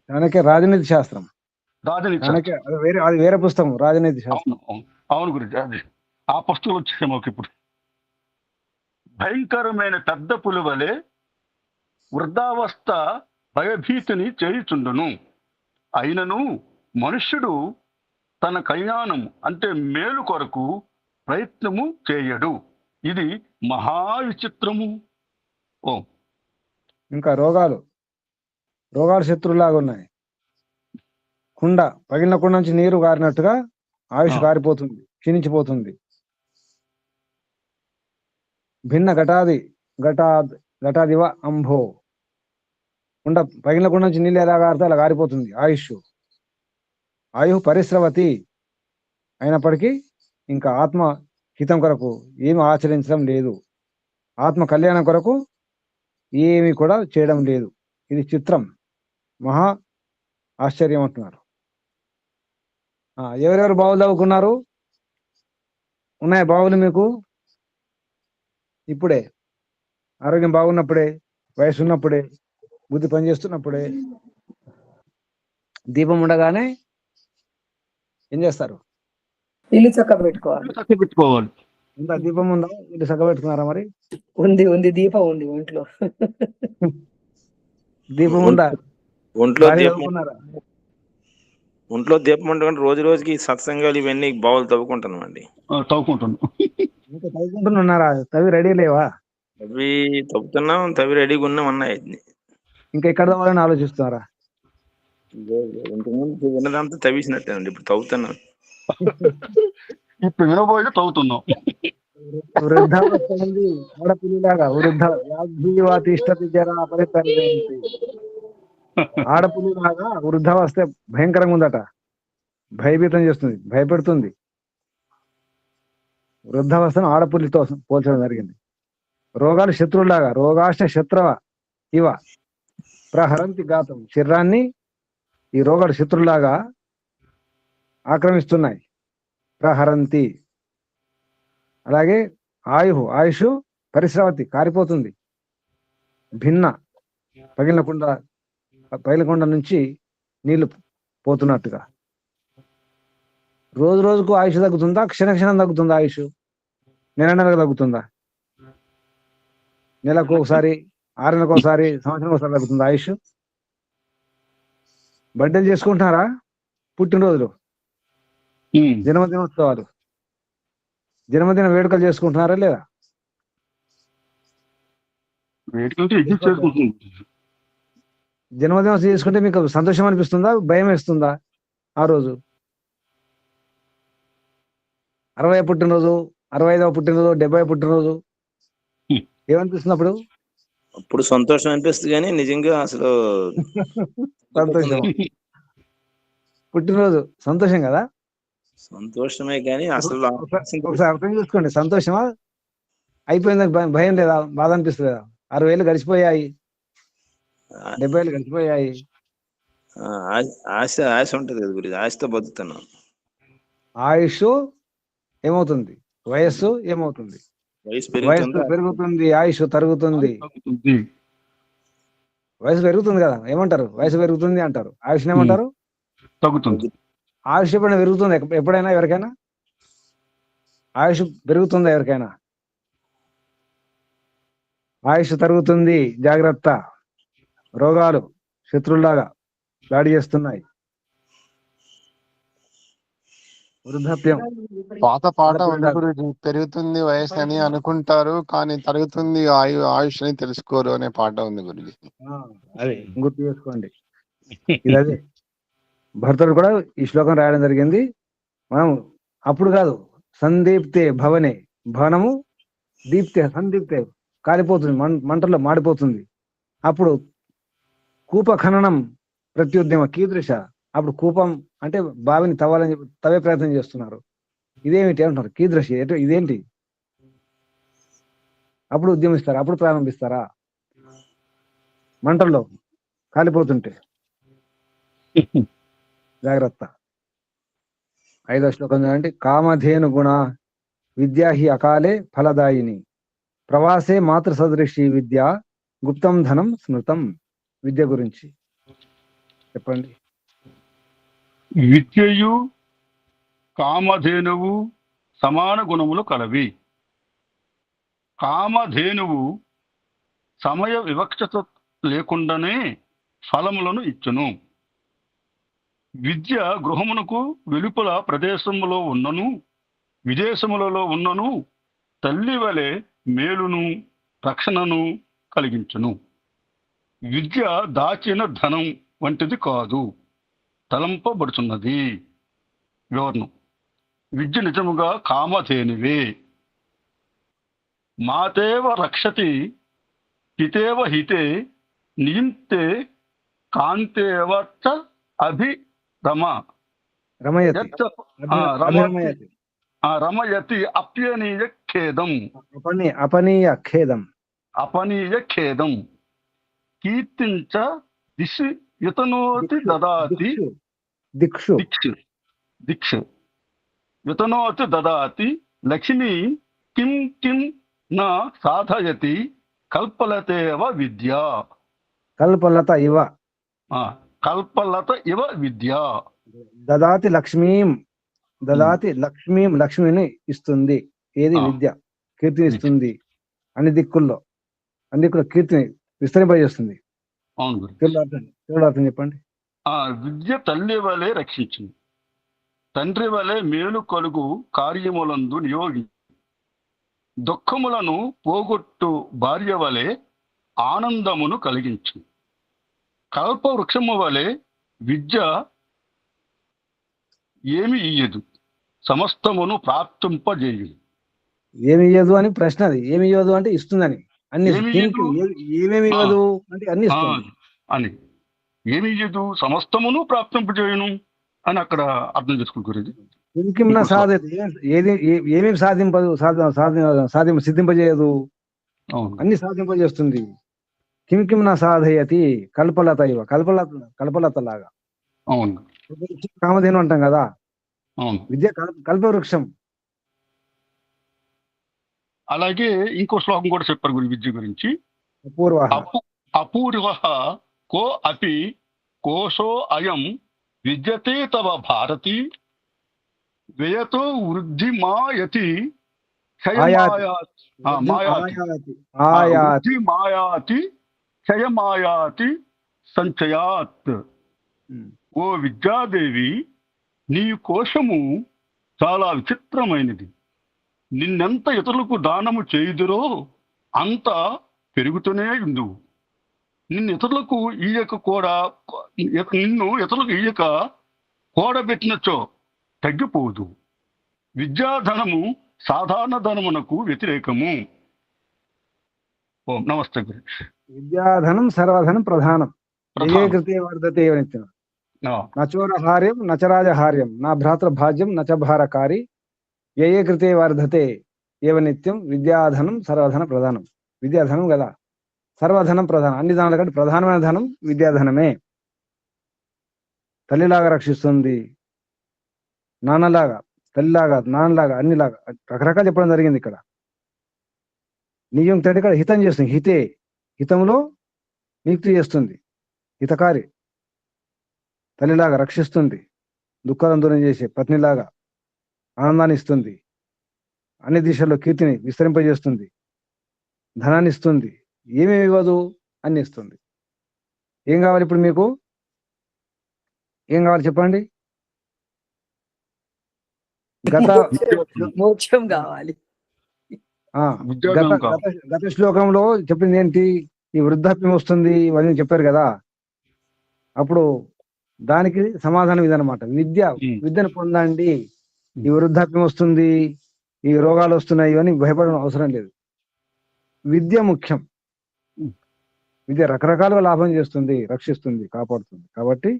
చాణక్య రాజనీతి శాస్త్రం. అది వేరే పుస్తకం, రాజనీతి శాస్త్రం. అవును గురించి, అది ఆ పుస్తకం వచ్చేసాము ఇప్పుడు. భయంకరమైన పెద్ద పులి వలె వృద్ధావస్థ భయభీతిని చేయుచుండును. అయినను మనుష్యుడు తన కళ్యాణం అంటే మేలు కొరకు ప్రయత్నము చేయడు. ఇది మహా విచిత్రము. ఇంకా రోగాలు శత్రువులాగా ఉన్నాయి. పగిలిన కుండ నుంచి నీరు గారినట్టుగా ఆయుష్ కారిపోతుంది, క్షీణించిపోతుంది. భిన్న ఘటాదివ అంభో. పగిలిన కుండ నుంచి నీళ్ళు ఎలా గారితే అలా గారిపోతుంది ఆయు పరిస్రవతి. అయినప్పటికీ ఇంకా ఆత్మ హితం కొరకు ఏమి ఆచరించడం లేదు, ఆత్మ కళ్యాణం కొరకు ఏమి కూడా చేయడం లేదు. ఇది చిత్రం, మహా ఆశ్చర్యం అంటున్నారు. ఎవరెవరు బావులు తవ్వుకున్నారు? ఉన్నాయా బావులు మీకు? ఇప్పుడే ఆరోగ్యం బాగున్నప్పుడే, వయసు ఉన్నప్పుడే, బుద్ధి పనిచేస్తున్నప్పుడే, దీపం ఉండగానే ఏం చేస్తారు? ఇల్లు చక్క పెట్టుకోవాలి. ఇంకా దీపం ఉందా? ఇల్లు చక్క పెట్టుకున్నారా? మరి ఉంది దీపం ఉంది ఒంట్లో. దీపం ఉందా? ఒంట్లో దీపం ఉండకుండా రోజు రోజుకి సత్సంగాలు ఇవన్నీ బావులు తవ్వుకుంటున్నాం అండి. ఇంకా తవ్వుకుంటున్నారా? తవ్వి రెడీ లేవా? అవి తవ్వుతున్నాం, తవ్వి రెడీగా ఉన్నాం అన్నాయి. ఇంకా ఎక్కడ తవ్వాలని ఆలోచిస్తున్నారా? ఇంతకుముందు విన్నదంతా తవ్వేసినట్టేనండి, ఇప్పుడు తవ్వుతున్నాం. ఇప్పుడు వినబోయే తవ్వుతున్నాం. వృద్ధావస్థ ఆడపిల్లిలాగా ఆడపిల్లిలాగా వృద్ధావస్థ భయంకరంగా ఉందట. భయభీతం చేస్తుంది, భయపెడుతుంది. వృద్ధావస్థను ఆడపుల్లితో పోల్చడం జరిగింది. రోగాలు శత్రువులాగా, రోగాష్ట శత్రువ ఇవ ప్రహరంతి గాతం. శరీరాన్ని ఈ రోగాలు శత్రువులాగా ఆక్రమిస్తున్నాయి. ప్రహరంతి. అలాగే ఆయుష్ పరిస్రవతి, కారిపోతుంది. భిన్న పగిలిన కుండ నుంచి నీళ్లు పోతున్నట్టుగా. రోజు రోజుకు ఆయుష్ తగ్గుతుందా? క్షణం తగ్గుతుందా? ఆయుష్ నెలకు తగ్గుతుందా? నెలకు ఒకసారి, 6 నెలలకు ఒకసారి, సంవత్సరం ఒకసారి తగ్గుతుందా ఆయుష్? బర్త్డేలు చేసుకుంటున్నారా? పుట్టినరోజులు, జన్మదినోత్సవాలు, జన్మదిన వేడుకలు చేసుకుంటున్నారా లేదా? జన్మదినం చేసుకుంటే మీకు సంతోషం అనిపిస్తుందా, భయం వేస్తుందా? ఆ రోజు 60వ పుట్టినరోజు, 65వ పుట్టినరోజు, 70వ పుట్టినరోజు ఏమనిపిస్తుంది అప్పుడు? అప్పుడు సంతోషం అనిపిస్తుంది కానీ నిజంగా అసలు సంతోషం. పుట్టినరోజు సంతోషం కదా. సంతోషమే కానీ అసలు ఒకసారి అర్థం చేసుకోండి, సంతోషమా అయిపోయిందని భయం లేదా, బాధ అనిపిస్తుందా? 60 ఏళ్ళు గడిచిపోయాయి, 70 ఏళ్ళు గడిచిపోయాయి. ఆశ ఆశ ఉంటది కదా గురించి, ఆశతో బతుకుతున్నాం. ఆయుష్ ఏమవుతుంది, వయస్సు ఏమవుతుంది, వయసు వయస్సు పెరుగుతుంది, ఆయుష్ తరుగుతుంది. వయసు పెరుగుతుంది కదా, ఏమంటారు, వయసు పెరుగుతుంది అంటారు, ఆయుష్ ఏమంటారు, తగ్గుతుంది. ఆయుష్ ఎప్పుడైనా పెరుగుతుంది, ఎప్పుడైనా ఎవరికైనా ఆయుష్ పెరుగుతుందా? ఎవరికైనా ఆయుష్ తరుగుతుంది. జాగ్రత్త, రోగాలు శత్రువులాగా దాడి చేస్తున్నాయి. వృద్ధాప్యం. పాత పాట ఉంది గురుజీ, పెరుగుతుంది వయసు అని అనుకుంటారు కానీ తరుగుతుంది ఆయుష్ అని తెలుసుకోరు అనే పాట ఉంది గురుజీ. అదే గుర్తు చేసుకోండి. ఇది అదే భర్తడు కూడా ఈ శ్లోకం రాయడం జరిగింది. మనం అప్పుడు కాదు, సందీప్తే భవనే, భవనము దీప్తే సందీప్తే కాలిపోతుంది, మంటల్లో మాడిపోతుంది. అప్పుడు కూప ఖననం ప్రత్యుద్యమ కీదృశ, అప్పుడు కూపం అంటే బావిని తవ్వాలని చెప్పి తవ్వే ప్రయత్నం చేస్తున్నారు. ఇదేమిటి అంటున్నారు, కీదృశ ఇదేంటి, అప్పుడు ఉద్యమిస్తారా, అప్పుడు ప్రారంభిస్తారా మంటల్లో కాలిపోతుంటే? జాగ్రత్త. 5వ శ్లోకం అంటే కామధేను గుణ విద్యా హి అకాలే ఫలదాయిని, ప్రవాసే మాతృ సదృశి విద్య, గుప్తం ధనం స్మృతం. విద్య గురించి చెప్పండి. విద్యయు కామధేనువు సమాన గుణములు కలవి. కామధేనువు సమయ వివక్షత లేకుండానే ఫలములను ఇచ్చును. విద్య గృహమునకు వెలుపల ప్రదేశములో ఉన్నను విదేశములలో ఉన్నను తల్లి వలె మేలును రక్షణను కలిగించును. విద్య దాచిన ధనం వంటిది కాదు, తలంపబడుతున్నది. వివరణం: విద్య నిజముగా కామధేనువే. మాతేవ రక్షతి హితేవ హితే నియుక్తే కాంతేవ చ అభిరమ రమయతి అప్యనీయ ఖేదం. అపనీయ ఖేదం. అపనీయ ఖేదం కీర్తించ దిశి యుతనోతి దదాతి. దిక్షు దిక్షు యుతనోతి దదాతి. లక్ష్మీ కిం కిం నా సాధయతి కల్పలతేవ విద్య. కల్పలత ఇవ. కల్పలత ఇవ విద్య. దదాతి లక్ష్మీం. దదాతి లక్ష్మీం, లక్ష్మిని ఇస్తుంది. ఏది? విద్య. కీర్తిని ఇస్తుంది. అన్ని దిక్కుల్లో కీర్తిని విస్తరింపజేస్తుంది. అవును. తెలుగు అర్థం చెప్పండి. విద్య తల్లి వలె రక్షించింది, తండ్రి వలె మేలు కలుగు కార్యములందు నియోగి, దుఃఖములను పోగొట్టు భార్య వలె ఆనందమును కలిగించు. కల్ప వృక్షము వలె విద్య ఏమి ఇయ్యదు, సమస్తమును ప్రాప్తింపజేయు. ఏమి ఇయ్యదు అని ప్రశ్న. అది ఏమి ఇవ్వదు అంటే ఇస్తుందని. అన్ని ఏమేమి ఇవ్వదు అంటే అన్ని అని. ఏమి ఇయ్యదు, సమస్తమును ప్రాప్తింపజేయును అని అక్కడ అర్థం చేసుకుంటారు. ఏమేమి సాధింపదు, సిద్ధింపజేయదు, అన్ని సాధింపజేస్తుంది. కిం నా సాధయతి కల్పలత ఇవ. కల్పలత లాగా. అవును. కామధేను అంటాం కదా, విద్య కల్పవృక్షం. అలాగే ఇంకో శ్లోకం కూడా చెప్పారు గురు విద్య గురించి. అపూర్వ కో అపి కోశో అయం విద్యతే తవ భారతి వ్యయతో వృద్ధి మాయతి మాయాతి క్షయమాయాతి సంచయాత్. ఓ విద్యాదేవి, నీ కోశము చాలా విచిత్రమైనది. నిన్నెంత ఇతరులకు దానము చేయుదురో అంత పెరుగుతూనే ఉందువు. నిన్ను ఇతరులకు ఈయక కూడబెట్టినచో తగ్గిపోదు. విద్యాధనము సాధారణ ధనమునకు వ్యతిరేకము. ఓం నమస్తే గురు. విద్యాధనం సర్వధనం ప్రధానం. ఏ కృతే వర్ధతే నిత్యం. నచోరహార్యం నచరాజహార్యం నా భ్రాతృభాజ్యం నచ భారకారి ఏ కృతే వర్ధతే ఏవ నిత్యం విద్యాధనం సర్వధన ప్రధానం. విద్యాధనం కదా, సర్వధనం ప్రధానం. అన్ని దానాల కంటే ప్రధానమైన ధనం విద్యాధనమే. తల్లిలాగా రక్షిస్తుంది, నాన్నలాగా, తల్లిలాగా, నాన్నలాగా, అన్నిలాగా రకరకాలు చెప్పడం జరిగింది ఇక్కడ. నియుక్తి అంటే ఇక్కడ హితం చేస్తుంది. హితంలో నియుక్తి చేస్తుంది, హితకారి. తల్లిలాగా రక్షిస్తుంది, దుఃఖాలను దూరం చేసే పత్నిలాగా ఆనందాన్ని ఇస్తుంది, అన్ని దిశల్లో కీర్తిని విస్తరింపజేస్తుంది, ధనాన్ని ఇస్తుంది, ఏమేమి ఇవ్వదు అన్ని ఇస్తుంది. ఏం కావాలి ఇప్పుడు మీకు? ఏం కావాలి చెప్పండి? మోక్షం కావాలి. గత శ్లోకంలో చెప్పింది ఏంటి? ఈ వృద్ధాప్యం వస్తుంది ఇవన్నీ చెప్పారు కదా. అప్పుడు దానికి సమాధానం ఇదనమాట. విద్యను పొందండి. ఈ వృద్ధాప్యం వస్తుంది, ఈ రోగాలు వస్తున్నాయి, ఇవన్నీ భయపడడం అవసరం లేదు. విద్య ముఖ్యం. విద్య రకరకాలుగా లాభం చేస్తుంది, రక్షిస్తుంది, కాపాడుతుంది. కాబట్టి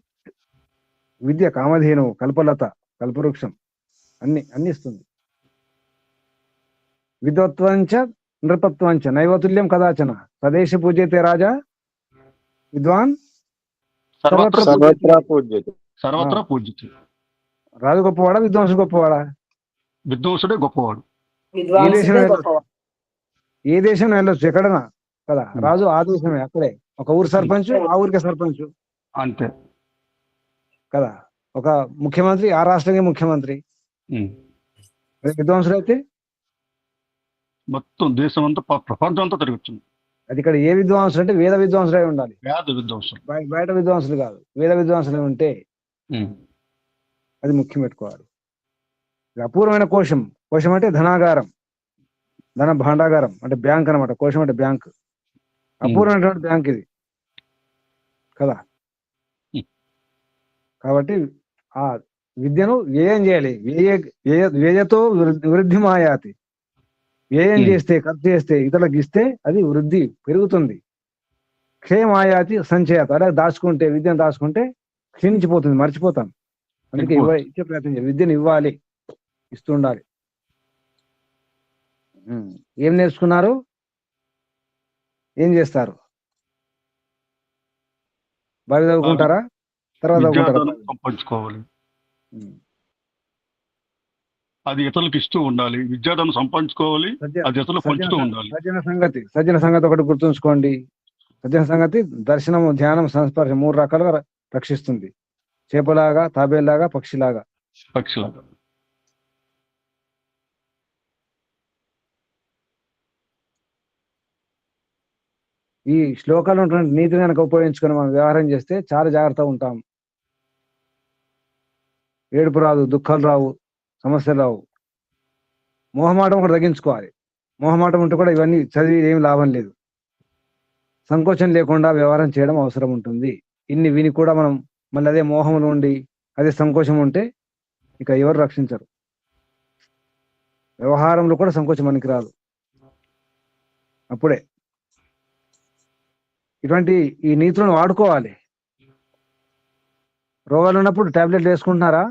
విద్య కామధేను, కల్పలత, కల్పవృక్షం అన్ని ఇస్తుంది. విద్వత్వంచ నృపత్వంచ నైవతుల్యం కదాచన స్వదేశ పూజ్యతే రాజా విద్వాన్ సర్వత్రా పూజ్యతే. రాజు గొప్పవాడా, విద్వాంసుడు గొప్పవాడా? విద్వాంసుడే గొప్పవాడు. ఏ దేశం వెళ్ళొచ్చు, ఎక్కడన్నా కదా. రాజు ఆ దేశమే, అక్కడే. ఒక ఊరు సర్పంచ్ ఆ ఊరికే సర్పంచ్ అంతే కదా. ఒక ముఖ్యమంత్రి ఆ రాష్ట్రానికి ముఖ్యమంత్రి. విద్వాంసుడు అయితే మొత్తం దేశం అంతా, ప్రపంచం అంతా తిరగచ్చు. అది ఇక్కడ ఏ విద్వాంసుడు అంటే వేద విద్వాంసులే ఉండాలి, వేద విద్వాంసులు. బయట విద్వాంసులు కాదు, వేద విద్వాంసులే ఉంటే అది ముఖ్యం పెట్టుకోవాలి. అపూర్వమైన కోశం. కోశం అంటే ధనాగారం, ధన భాండాగారం అంటే బ్యాంక్ అనమాట. కోశం అంటే బ్యాంక్. అపూర్వమైనటువంటి బ్యాంక్ ఇది కదా. కాబట్టి ఆ విద్యను వ్యయం చేయాలి. వ్యయతో వృద్ధి మాయాతి. వ్యయం చేస్తే, ఖర్చు చేస్తే, ఇతరులకు ఇస్తే అది వృద్ధి పెరుగుతుంది. క్షయమాయాతి సంచయాత. అలాగే దాచుకుంటే, విద్యను దాచుకుంటే క్షీణించిపోతుంది, మర్చిపోతాం. అందుకే ఇచ్చే ప్రయత్నం చేయాలి. విద్యను ఇవ్వాలి, ఇస్తుండాలి. ఏం నేర్చుకున్నారు, ఏం చేస్తారు? బాగా చదువుకుంటారా, తర్వాత సంపాదించుకోవాలి. అది ఇతరులకు ఇస్తూ ఉండాలి. విద్యాదాన్ని సంపాదించుకోవాలి, అది ఇతరులకు పంచుతూ ఉండాలి. సజ్జన సంగతి ఒకటి గుర్తుంచుకోండి. సజ్జన సంగతి దర్శనం, ధ్యానం, సంస్పర్శం 3 రకాలుగా రక్షిస్తుంది. చేపలాగా, తాబేలాగా, పక్షిలాగా. ఈ శ్లోకాలు ఉన్నటువంటి నీతిని కనుక ఉపయోగించుకొని మనం వ్యవహారం చేస్తే చాలా జాగ్రత్తగా ఉంటాం. ఏడుపు రాదు, దుఃఖాలు రావు, సమస్యలు రావు. మోహమాటం ఒకటి తగ్గించుకోవాలి. మోహమాటం ఉంటే కూడా ఇవన్నీ చదివి ఏమి లాభం లేదు. సంకోచం లేకుండా వ్యవహారం చేయడం అవసరం ఉంటుంది. ఇన్ని విని కూడా మనం మళ్ళీ అదే మోహంలో ఉండి అదే సంకోచం ఉంటే ఇక ఎవరు రక్షించరు. వ్యవహారంలో కూడా సంకోచం మనకి రాదు. అప్పుడే ఇటువంటి ఈ నీతులను వాడుకోవాలి. రోగాలు ఉన్నప్పుడు టాబ్లెట్లు వేసుకుంటున్నారా,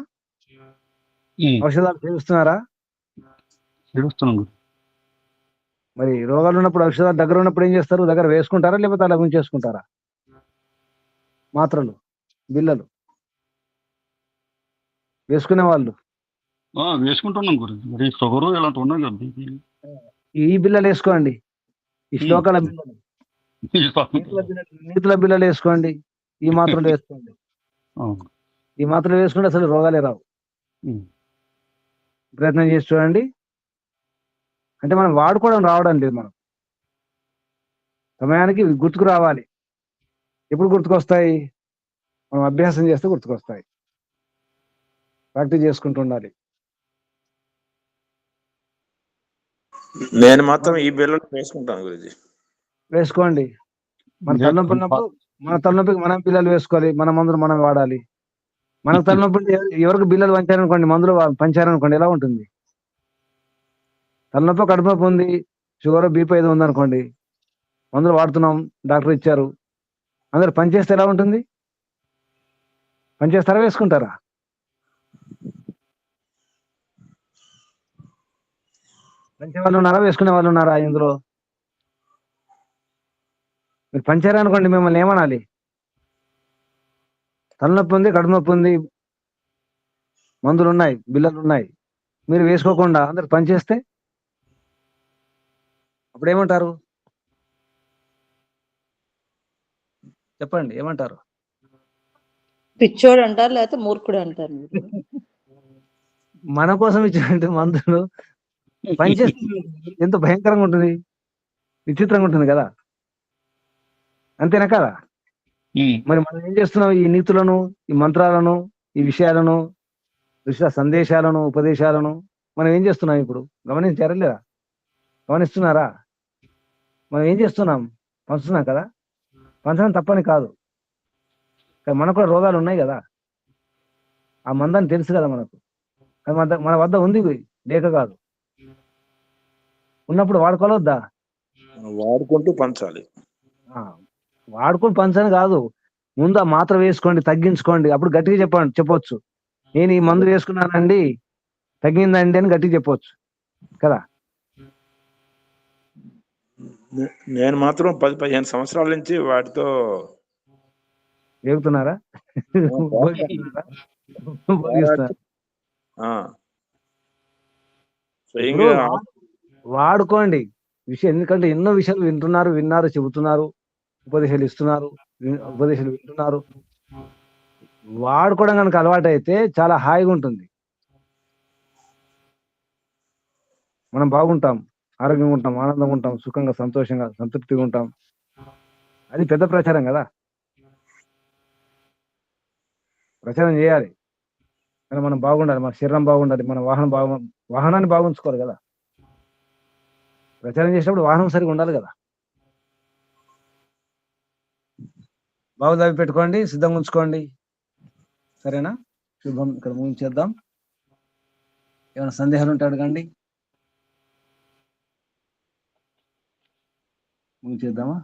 ఔషధాలు సేవిస్తున్నారా? మరి రోగాలు ఉన్నప్పుడు, ఔషధాలు దగ్గర ఉన్నప్పుడు ఏం చేస్తారు? దగ్గర వేసుకుంటారా, లేకపోతే అలా ఉంచేసుకుంటారా? మాత్రలు, బిళ్ళలు వేసుకునే వాళ్ళు వేసుకుంటున్నాం గురించి. మరి షుగరు ఇలాంటి ఉన్నాయి కదా, ఈ బిళ్ళలు వేసుకోండి. ఈ శ్లోకాల బిళ్ళలు, నీతుల బిళ్ళలు వేసుకోండి. ఈ మాత్రలు వేసుకోండి. ఈ మాత్రలు వేసుకుంటే అసలు రోగాలే రావు. ప్రయత్నం చేసి చూడండి. అంటే మనం వాడుకోవడం రావడం లేదు. మనం సమయానికి గుర్తుకు రావాలి. ఎప్పుడు గుర్తుకొస్తాయి? మనం అభ్యాసం చేస్తే గుర్తుకొస్తాయి. ప్రాక్టీస్ చేసుకుంటూ ఉండాలి. నేను మాత్రం ఈ బిళ్ళలు వేసుకుంటాను గురుజీ. వేసుకోండి. మన తలనొప్పి ఉన్నప్పుడు మన తలనొప్పికి మనం బిళ్ళలు వేసుకోవాలి. మన మందులు మనం వాడాలి. మనకు తలనొప్పి ఎవరికి బిళ్ళలు పంచారనుకోండి, మందులు పంచారనుకోండి, ఎలా ఉంటుంది? తలనొప్పి, కడుపు నొప్పి ఉంది, షుగర్, బీపీ ఏదో ఉందనుకోండి, మందులు వాడుతున్నాం, డాక్టర్ ఇచ్చారు, అందరు పనిచేస్తే ఎలా ఉంటుంది? పనిచేస్తారా, వేసుకుంటారా? పంచే వాళ్ళు ఉన్నారా, వేసుకునే వాళ్ళు ఉన్నారా ఇందులో? మీరు పంచారా అనుకోండి, మిమ్మల్ని ఏమనాలి? తలనొప్పి ఉంది, కడుపు నొప్పి ఉంది, మందులు ఉన్నాయి, బిల్లలు ఉన్నాయి, మీరు వేసుకోకుండా అందరు పనిచేస్తే అప్పుడు ఏమంటారు? చెప్పండి, ఏమంటారు? పిచ్చోడు అంటారు, లేకపోతే మూర్ఖుడు అంటారు. మన కోసం ఇచ్చినట్టు మందులు పనిచేస్తే ఎంత భయంకరంగా ఉంటుంది, విచిత్రంగా ఉంటుంది కదా, అంతేనా కదా? మరి మనం ఏం చేస్తున్నాం? ఈ నీతులను, ఈ మంత్రాలను, ఈ విషయాలను, ఋషుల సందేశాలను, ఉపదేశాలను మనం ఏం చేస్తున్నాం? ఇప్పుడు గమనించారా లేదా? గమనిస్తున్నారా? మనం ఏం చేస్తున్నాం? పంచుతున్నాం కదా. పంచడం తప్పని కాదు, కానీ మనకు కూడా రోగాలు ఉన్నాయి కదా. ఆ మందని తెలుసు కదా మనకు, కానీ మన వద్ద ఉంది లేక కాదు. ఉన్నప్పుడు వాడుకోవద్దా? వాడుకుంటూ పంచాలి. వాడుకొని పంచని కాదు, ముందు ఆ మాత్ర వేసుకోండి, తగ్గించుకోండి, అప్పుడు గట్టిగా చెప్పొచ్చు, నేను ఈ మందు వేసుకున్నానండి, తగ్గిందండి అని గట్టిగా చెప్పొచ్చు కదా. నేను మాత్రం 10-15 సంవత్సరాల నుంచి వాటితో వేగుతున్నారా? వాడుకోండి విషయం, ఎందుకంటే ఎన్నో విషయాలు విన్నారు, చెబుతున్నారు, ఉపదేశాలు ఇస్తున్నారు, ఉపదేశాలు వింటున్నారు. వాడుకోవడం కనుక అలవాటు అయితే చాలా హాయిగా ఉంటుంది, మనం బాగుంటాం, ఆరోగ్యంగా ఉంటాం, ఆనందంగా ఉంటాం, సుఖంగా, సంతోషంగా, సంతృప్తిగా ఉంటాం. అది పెద్ద ప్రచారం కదా, ప్రచారం చేయాలి. కానీ మనం బాగుండాలి, మన శరీరం బాగుండాలి, మన వాహనాన్ని బాగుంచుకోవాలి కదా. ప్రచారం చేసినప్పుడు వాహనం సరిగా ఉండాలి కదా. బాగుదావి పెట్టుకోండి, సిద్ధంగా ఉంచుకోండి, సరేనా? శుభం. ఇక్కడ ముగించేద్దాం. ఏమైనా సందేహాలు ఉంటే అడగండి, ముగించేద్దామా?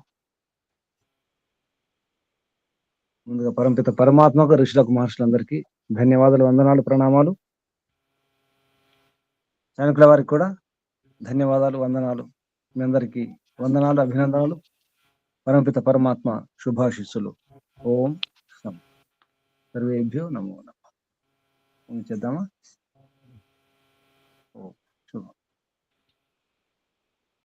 ముందుగా పరంపిత పరమాత్మకు, ఋషులకు, మహర్షులందరికీ ధన్యవాదాలు, వందనాలు, ప్రణామాలు. సైనికుల వారికి కూడా ధన్యవాదాలు, వందనాలు. మీ అందరికీ వందనాలు, అభినందనలు. పరమపిత పరమాత్మ శుభాశిస్సులు. ఓం సర్వేభ్యో నమో నమః. చేద్దామా? ఓం శుభం.